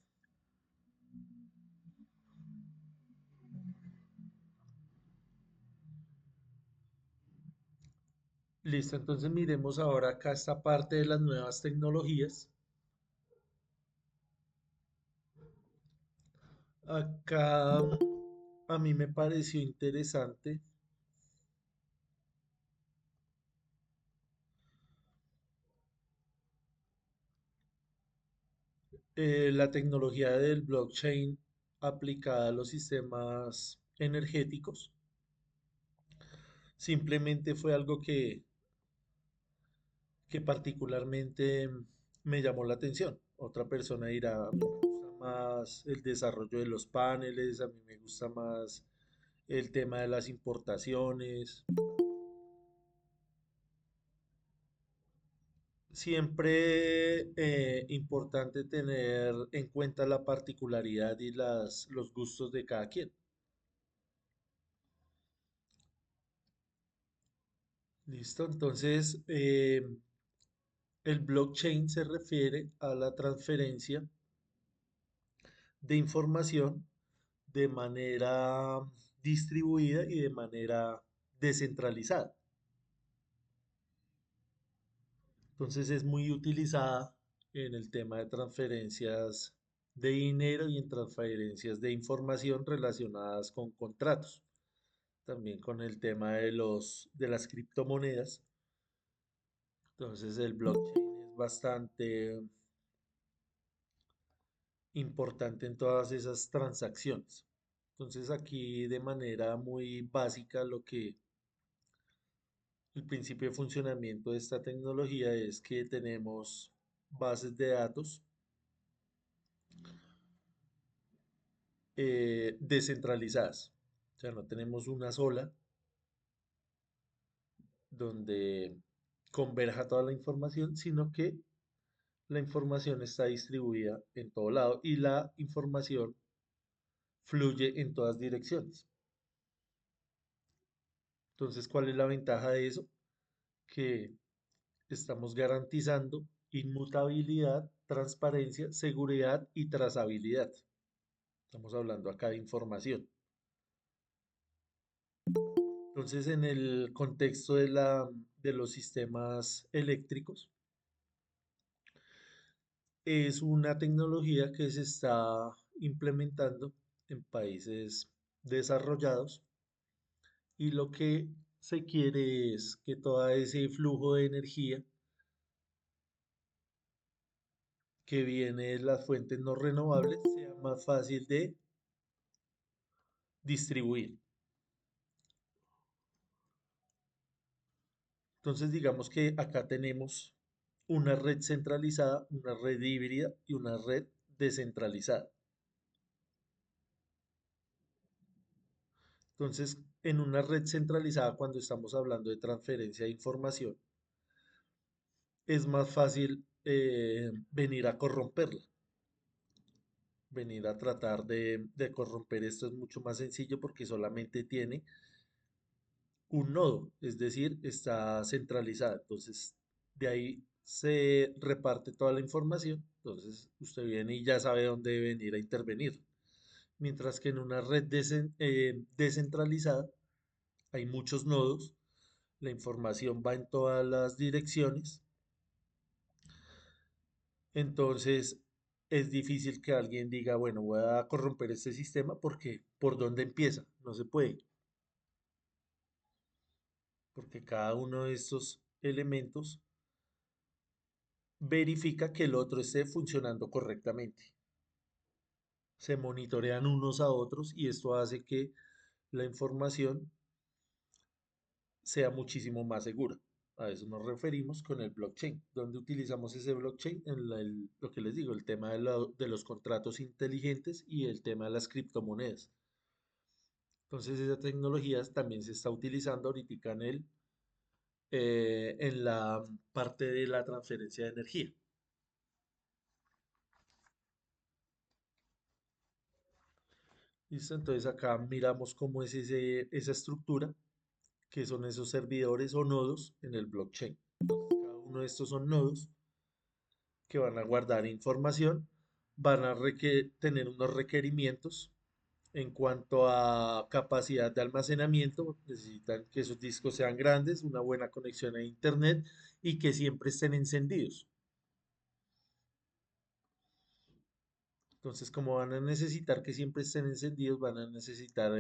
Listo, entonces miremos ahora acá esta parte de las nuevas tecnologías. Acá a mí me pareció interesante la tecnología del blockchain aplicada a los sistemas energéticos. Simplemente fue algo que particularmente me llamó la atención. Otra persona dirá, a mí me gusta más el desarrollo de los paneles, a mí me gusta más el tema de las importaciones. Siempre importante tener en cuenta la particularidad y los gustos de cada quien. ¿Listo? Entonces, el blockchain se refiere a la transferencia de información de manera distribuida y de manera descentralizada. Entonces es muy utilizada en el tema de transferencias de dinero y en transferencias de información relacionadas con contratos. También con el tema de de las criptomonedas. Entonces el blockchain es bastante importante en todas esas transacciones. Entonces aquí de manera muy básica el principio de funcionamiento de esta tecnología es que tenemos bases de datos descentralizadas. O sea, no tenemos una sola donde converja toda la información, sino que la información está distribuida en todo lado y la información fluye en todas direcciones. Entonces, ¿cuál es la ventaja de eso? Que estamos garantizando inmutabilidad, transparencia, seguridad y trazabilidad. Estamos hablando acá de información. Entonces, en el contexto de de los sistemas eléctricos, es una tecnología que se está implementando en países desarrollados y lo que se quiere es que todo ese flujo de energía que viene de las fuentes no renovables sea más fácil de distribuir. Entonces, digamos que acá tenemos una red centralizada, una red híbrida y una red descentralizada. Entonces, en una red centralizada, cuando estamos hablando de transferencia de información, es más fácil venir a corromperla. Venir a tratar de corromper esto es mucho más sencillo porque solamente tiene un nodo, es decir, está centralizada. Entonces, de ahí se reparte toda la información. Entonces, usted viene y ya sabe dónde debe venir a intervenir. Mientras que en una red descentralizada hay muchos nodos, la información va en todas las direcciones. Entonces, es difícil que alguien diga, bueno, voy a corromper este sistema porque ¿por dónde empieza? No se puede, porque cada uno de estos elementos verifica que el otro esté funcionando correctamente. Se monitorean unos a otros y esto hace que la información sea muchísimo más segura. A eso nos referimos con el blockchain. ¿Dónde utilizamos ese blockchain? Lo que les digo, el tema de los contratos inteligentes y el tema de las criptomonedas. Entonces esa tecnología también se está utilizando ahorita en la parte de la transferencia de energía. ¿Listo? Entonces acá miramos cómo es esa estructura, que son esos servidores o nodos en el blockchain. Entonces, cada uno de estos son nodos que van a guardar información, van a tener unos requerimientos en cuanto a capacidad de almacenamiento, necesitan que esos discos sean grandes, una buena conexión a internet y que siempre estén encendidos. Entonces, como van a necesitar que siempre estén encendidos, van a necesitar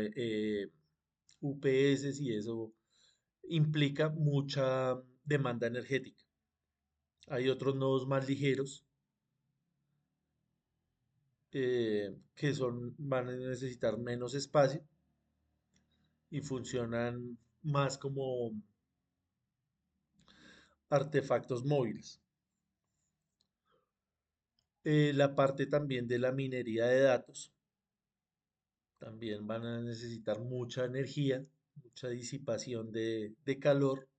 UPS y eso implica mucha demanda energética. Hay otros nodos más ligeros que van a necesitar menos espacio y funcionan más como artefactos móviles. La parte también de la minería de datos, también van a necesitar mucha energía, mucha disipación de calor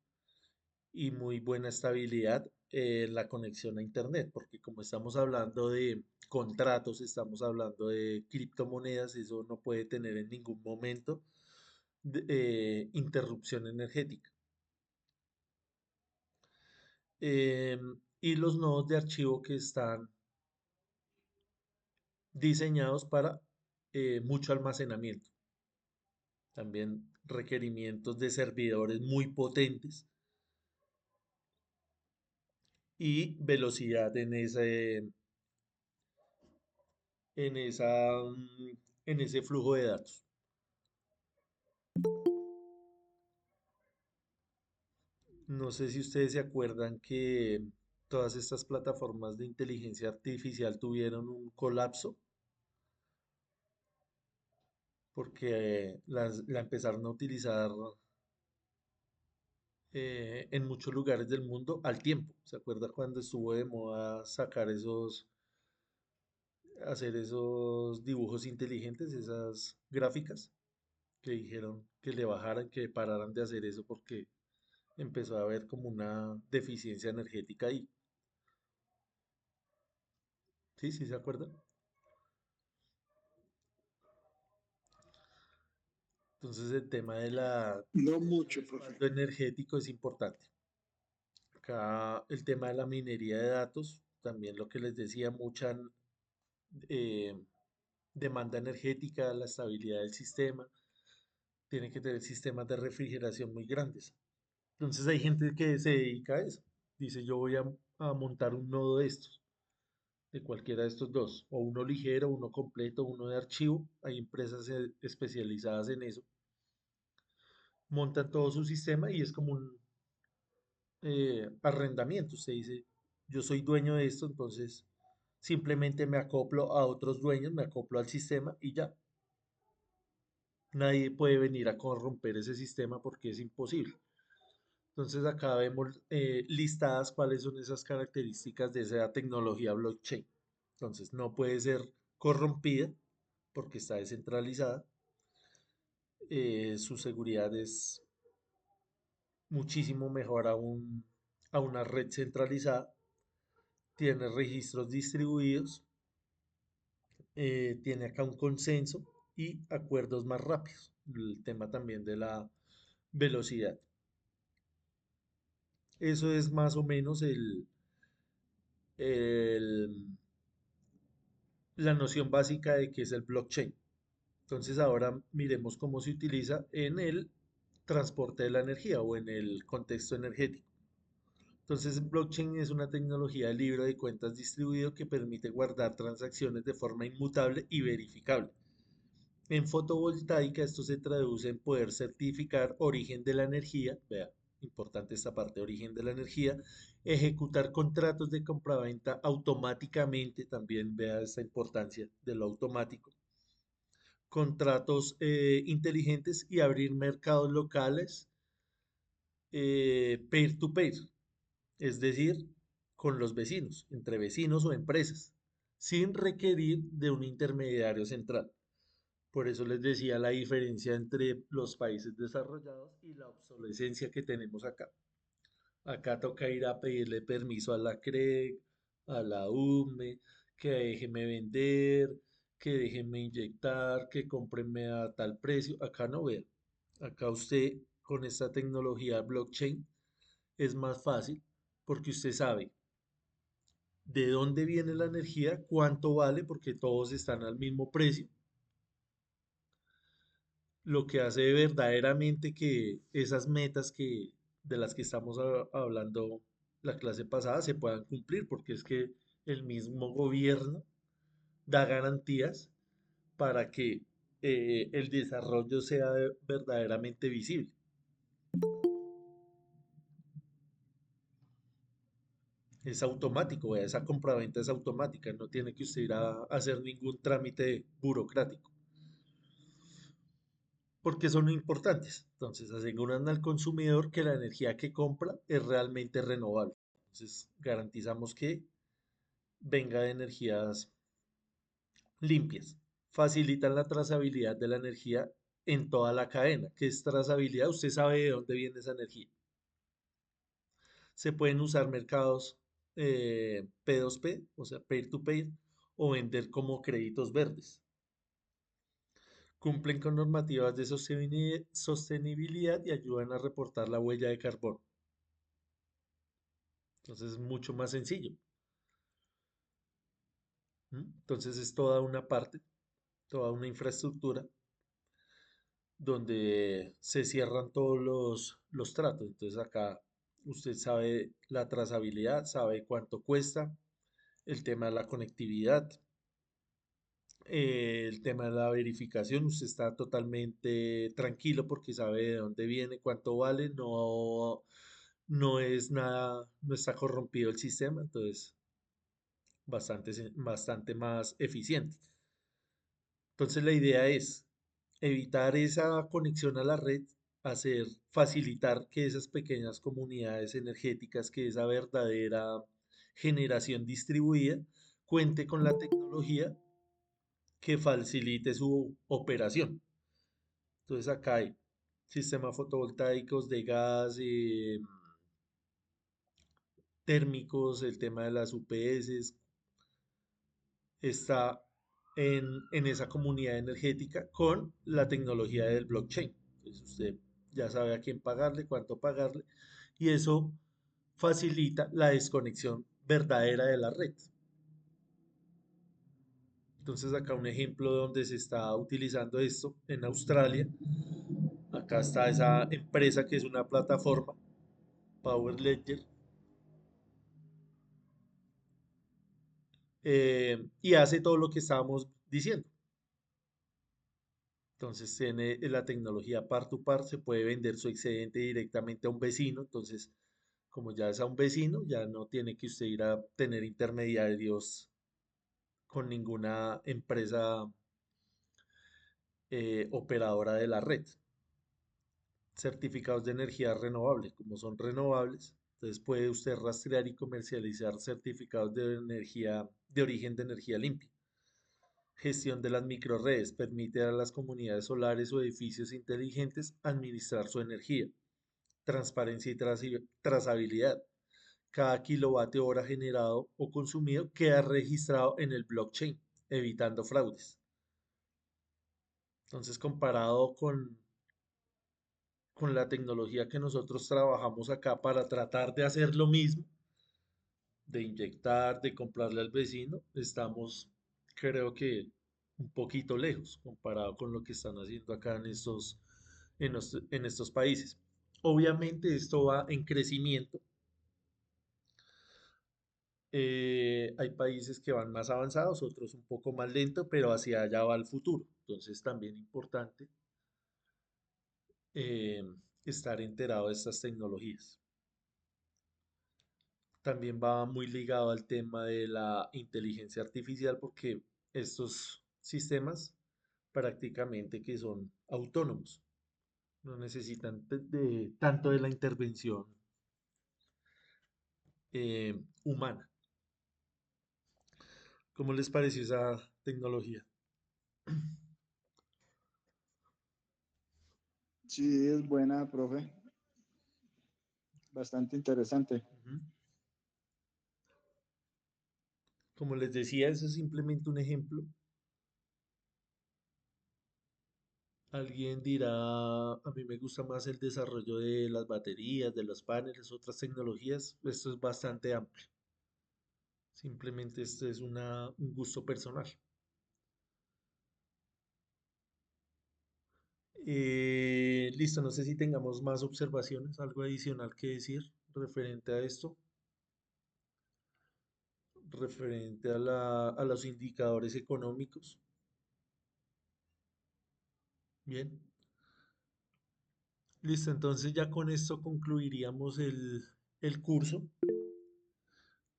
y muy buena estabilidad en la conexión a Internet, porque como estamos hablando de contratos, estamos hablando de criptomonedas, eso no puede tener en ningún momento interrupción energética. Y los nodos de archivo que están diseñados para mucho almacenamiento. También requerimientos de servidores muy potentes y velocidad en esa, en ese flujo de datos. No sé si ustedes se acuerdan que todas estas plataformas de inteligencia artificial tuvieron un colapso porque la empezaron a utilizar en muchos lugares del mundo al tiempo. ¿Se acuerda cuando estuvo de moda hacer esos dibujos inteligentes, esas gráficas? Que dijeron que le bajaran, que pararan de hacer eso porque empezó a haber como una deficiencia energética ahí. ¿Sí? ¿Sí se acuerdan? Entonces el tema No del mucho, profe. respaldo energético es importante. Acá el tema de la minería de datos, también lo que les decía, mucha eh, demanda energética, la estabilidad del sistema, tiene que tener sistemas de refrigeración muy grandes. Entonces hay gente que se dedica a eso. Dice, yo voy a montar un nodo de estos, de cualquiera de estos dos, o uno ligero, uno completo, uno de archivo. Hay empresas especializadas en eso. Montan todo su sistema y es como un arrendamiento. Usted dice, yo soy dueño de esto, entonces simplemente me acoplo a otros dueños, me acoplo al sistema y ya. Nadie puede venir a corromper ese sistema porque es imposible. Entonces acá vemos listadas cuáles son esas características de esa tecnología blockchain. Entonces no puede ser corrompida porque está descentralizada. Su seguridad es muchísimo mejor a una red centralizada. Tiene registros distribuidos. Tiene acá un consenso y acuerdos más rápidos. El tema también de la velocidad. Eso es más o menos el- la noción básica de qué es el blockchain. Entonces ahora miremos cómo se utiliza en el transporte de la energía o en el contexto energético. Entonces, blockchain es una tecnología de libro de cuentas distribuido que permite guardar transacciones de forma inmutable y verificable. En fotovoltaica esto se traduce en poder certificar origen de la energía, vea, importante esta parte, origen de la energía, ejecutar contratos de compraventa automáticamente, también vea esta importancia de lo automático, contratos inteligentes y abrir mercados locales peer to peer, es decir, con los vecinos, entre vecinos o empresas, sin requerir de un intermediario central. Por eso les decía la diferencia entre los países desarrollados y la obsolescencia que tenemos acá. Acá toca ir a pedirle permiso a la CREG, a la UME, que déjeme vender, que déjeme inyectar, que cómprenme a tal precio. Acá no vea. Acá usted con esta tecnología blockchain es más fácil porque usted sabe de dónde viene la energía, cuánto vale, porque todos están al mismo precio, lo que hace verdaderamente que esas metas de las que estamos hablando la clase pasada se puedan cumplir, porque es que el mismo gobierno da garantías para que el desarrollo sea verdaderamente visible. Es automático, vea, esa compraventa es automática, no tiene que usted ir a hacer ningún trámite burocrático, porque son importantes. Entonces, aseguran al consumidor que la energía que compra es realmente renovable. Entonces, garantizamos que venga de energías limpias. Facilitan la trazabilidad de la energía en toda la cadena. ¿Qué es trazabilidad? Usted sabe de dónde viene esa energía. Se pueden usar mercados P2P, o sea, peer-to-peer, o vender como créditos verdes. Cumplen con normativas de sostenibilidad y ayudan a reportar la huella de carbono. Entonces es mucho más sencillo. Entonces es toda una parte, toda una infraestructura donde se cierran todos los tratos. Entonces acá usted sabe la trazabilidad, sabe cuánto cuesta, el tema de la conectividad, el tema de la verificación, usted está totalmente tranquilo porque sabe de dónde viene, cuánto vale, no, no es nada, no está corrompido el sistema, entonces bastante más eficiente. Entonces la idea es evitar esa conexión a la red, facilitar que esas pequeñas comunidades energéticas, que esa verdadera generación distribuida, cuente con la tecnología que facilite su operación. Entonces acá hay sistemas fotovoltaicos de gas, térmicos, el tema de las UPS, está en esa comunidad energética con la tecnología del blockchain. Entonces usted ya sabe a quién pagarle, cuánto pagarle, y eso facilita la desconexión verdadera de la red. Entonces acá un ejemplo donde se está utilizando esto en Australia. Acá está esa empresa que es una plataforma, Power Ledger, y hace todo lo que estábamos diciendo. Entonces tiene la tecnología par to par, se puede vender su excedente directamente a un vecino. Entonces, como ya es a un vecino, ya no tiene que usted ir a tener intermediarios con ninguna empresa operadora de la red. Certificados de energía renovable, como son renovables, entonces puede usted rastrear y comercializar certificados de energía de origen de energía limpia. Gestión de las microredes permite a las comunidades solares o edificios inteligentes administrar su energía. Transparencia y trazabilidad. Cada kilovatio hora generado o consumido queda registrado en el blockchain, evitando fraudes. Entonces, comparado con la tecnología que nosotros trabajamos acá para tratar de hacer lo mismo, de inyectar, de comprarle al vecino, estamos, creo que, un poquito lejos comparado con lo que están haciendo acá en estos países. Obviamente esto va en crecimiento. Hay países que van más avanzados, otros un poco más lento, pero hacia allá va el futuro. Entonces también importante eh, estar enterado de estas tecnologías. También va muy ligado al tema de la inteligencia artificial porque estos sistemas prácticamente que son autónomos, no necesitan tanto de la intervención humana. ¿Cómo les pareció esa tecnología? Sí, es buena, profe. Bastante interesante. Ujú. Como les decía, eso es simplemente un ejemplo. Alguien dirá, a mí me gusta más el desarrollo de las baterías, de los paneles, otras tecnologías. Esto es bastante amplio. Simplemente esto es un gusto personal. Listo, no sé si tengamos más observaciones, algo adicional que decir referente a esto, referente a los indicadores económicos. Bien, listo, entonces ya con esto concluiríamos el curso.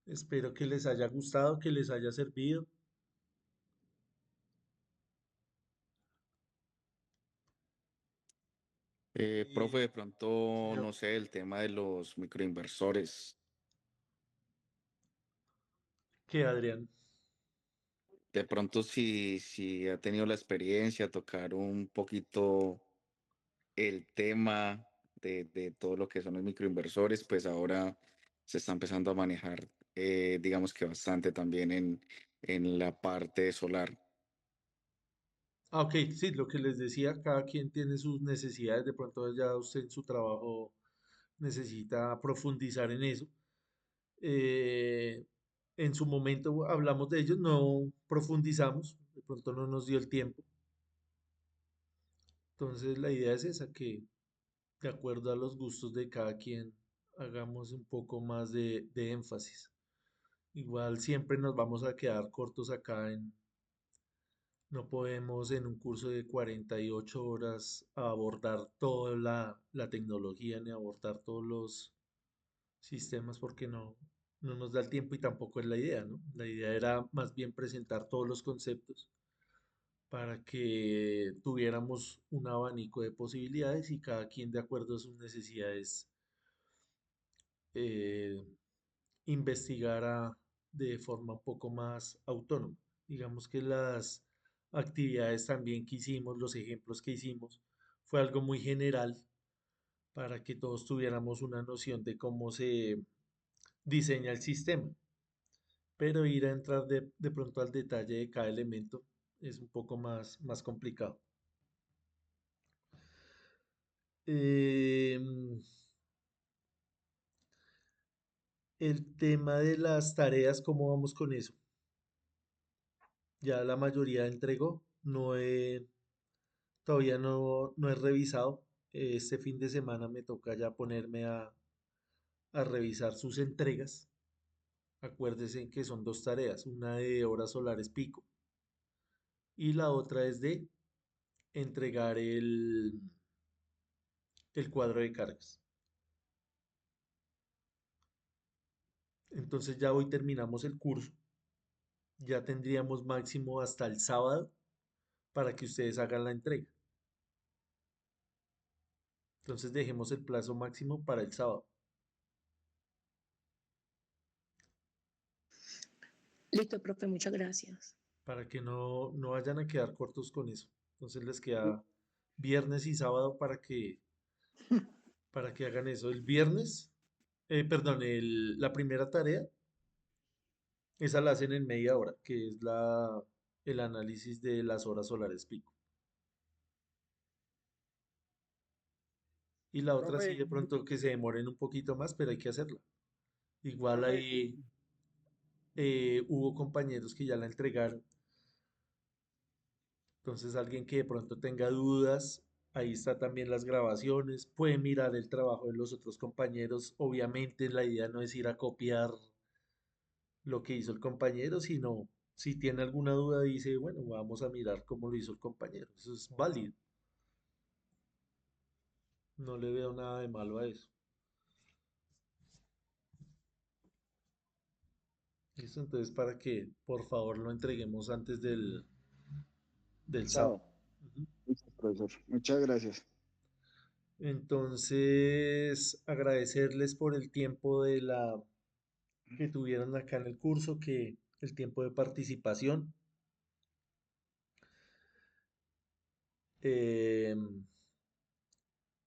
Espero que les haya gustado, que les haya servido. Profe, de Eh, pronto, Señor, no sé, el tema de los microinversores. ¿qué, Adrián? De pronto, si ha tenido la experiencia de tocar un poquito el tema de todo lo que son los microinversores, pues ahora se está empezando a manejar, digamos que bastante también en la parte solar. Ah, ok, sí, lo que les decía, cada quien tiene sus necesidades, de pronto ya usted en su trabajo necesita profundizar en eso. Eh, en su momento hablamos de ellos, no profundizamos, de pronto no nos dio el tiempo. Entonces la idea es esa, que de acuerdo a los gustos de cada quien hagamos un poco más de énfasis. Igual siempre nos vamos a quedar cortos acá no podemos en un curso de 48 horas abordar toda la tecnología ni abordar todos los sistemas porque no nos da el tiempo y tampoco es la idea, ¿no? La idea era más bien presentar todos los conceptos para que tuviéramos un abanico de posibilidades y cada quien de acuerdo a sus necesidades eh, investigara de forma un poco más autónoma. Digamos que las actividades también que hicimos, los ejemplos que hicimos, fue algo muy general para que todos tuviéramos una noción de cómo se diseña el sistema. Pero ir a entrar de pronto al detalle de cada elemento es un poco más complicado. Em, el tema de las tareas, ¿cómo vamos con eso? Ya la mayoría entregó, todavía no he revisado. Este fin de semana me toca ya ponerme a revisar sus entregas. Acuérdese que son dos tareas, una de horas solares pico y la otra es de entregar el cuadro de cargas. Entonces ya hoy terminamos el curso. Ya tendríamos máximo hasta el sábado para que ustedes hagan la entrega. Entonces dejemos el plazo máximo para el sábado, Listo, profe, muchas gracias. para que no vayan a quedar cortos con eso. Entonces les queda viernes y sábado para que hagan eso. El viernes, perdón, la primera tarea, esa la hacen en media hora, que es el análisis de las horas solares pico. Y la otra sí, Profe, de pronto que se demoren un poquito más, pero hay que hacerla. Igual profe, ahí hubo compañeros que ya la entregaron. Entonces, alguien que de pronto tenga dudas, ahí está también las grabaciones. Puede mirar el trabajo de los otros compañeros. Obviamente, la idea no es ir a copiar lo que hizo el compañero, sino si tiene alguna duda, dice, bueno, vamos a mirar cómo lo hizo el compañero. Eso es válido. No le veo nada de malo a eso. Listo, entonces para que por favor lo entreguemos antes del sábado. Sábado. Ujú. Listo, profesor. Muchas gracias. Entonces, agradecerles por el tiempo que tuvieron acá en el curso, que el tiempo de participación. Eh,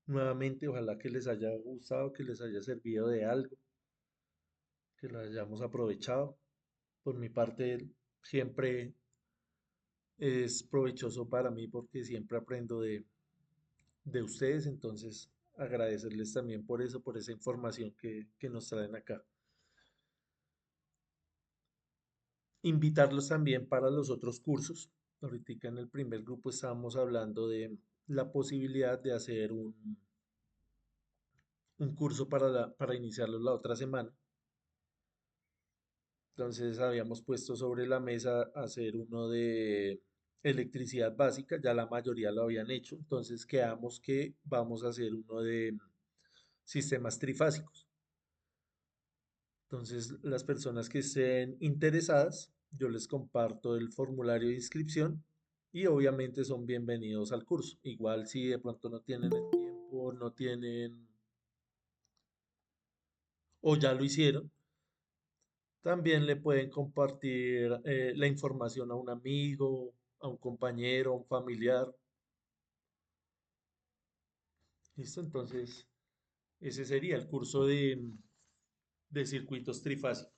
Nuevamente, ojalá que les haya gustado, que les haya servido de algo, que lo hayamos aprovechado. Por mi parte, siempre es provechoso para mí porque siempre aprendo de ustedes, entonces agradecerles también por eso, por esa información que nos traen acá. Invitarlos también para los otros cursos. Ahorita en el primer grupo estábamos hablando de la posibilidad de hacer un curso para iniciarlo la otra semana. Entonces habíamos puesto sobre la mesa hacer uno de electricidad básica, ya la mayoría lo habían hecho, entonces quedamos que vamos a hacer uno de sistemas trifásicos. Entonces las personas que estén interesadas, yo les comparto el formulario de inscripción y obviamente son bienvenidos al curso. Igual si de pronto no tienen el tiempo, no tienen o ya lo hicieron, también le pueden compartir la información a un amigo, a un compañero, a un familiar. ¿Listo? Entonces, ese sería el curso de circuitos trifásicos.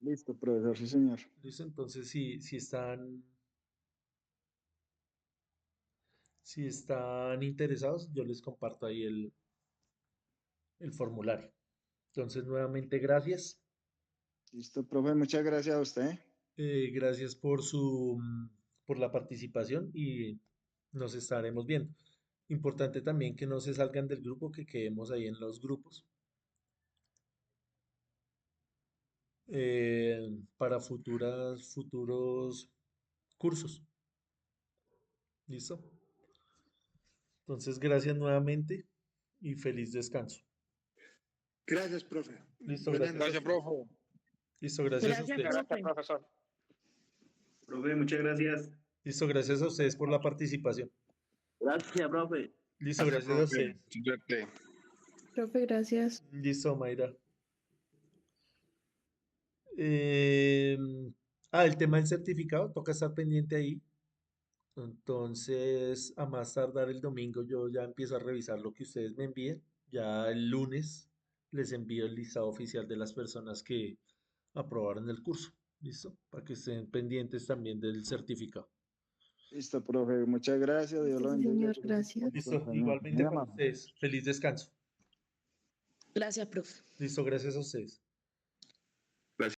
Listo, profesor. Sí, señor. ¿Listo? Entonces, si están interesados, yo les comparto ahí el formulario. Entonces, nuevamente, gracias. Listo, profe. Muchas gracias a usted. Gracias por la participación y nos estaremos viendo. Importante también que no se salgan del grupo, que quedemos ahí en los grupos para futuros cursos. ¿Listo? Entonces, gracias nuevamente y feliz descanso. Gracias, profe. Listo, Buenas gracias a noches. ustedes. profe. Listo, gracias a Gracias, ustedes. Gracias, profe. profesor. Profe, muchas gracias. Listo, gracias a ustedes por la participación. Gracias, profe. Listo, Gracias, gracias a profe. ustedes. Suerte. Profe, gracias. Listo, Mayra. El tema del certificado, toca estar pendiente ahí. Entonces, a más tardar el domingo, yo ya empiezo a revisar lo que ustedes me envíen. Ya el lunes les envío el listado oficial de las personas que aprobaron el curso. ¿Listo? Para que estén pendientes también del certificado. Listo, profe. Muchas gracias. Dios lo Sí, bendiga. señor, gracias. Listo, Muy igualmente para amable. ustedes. Feliz descanso. Gracias, profe. Listo, gracias a ustedes.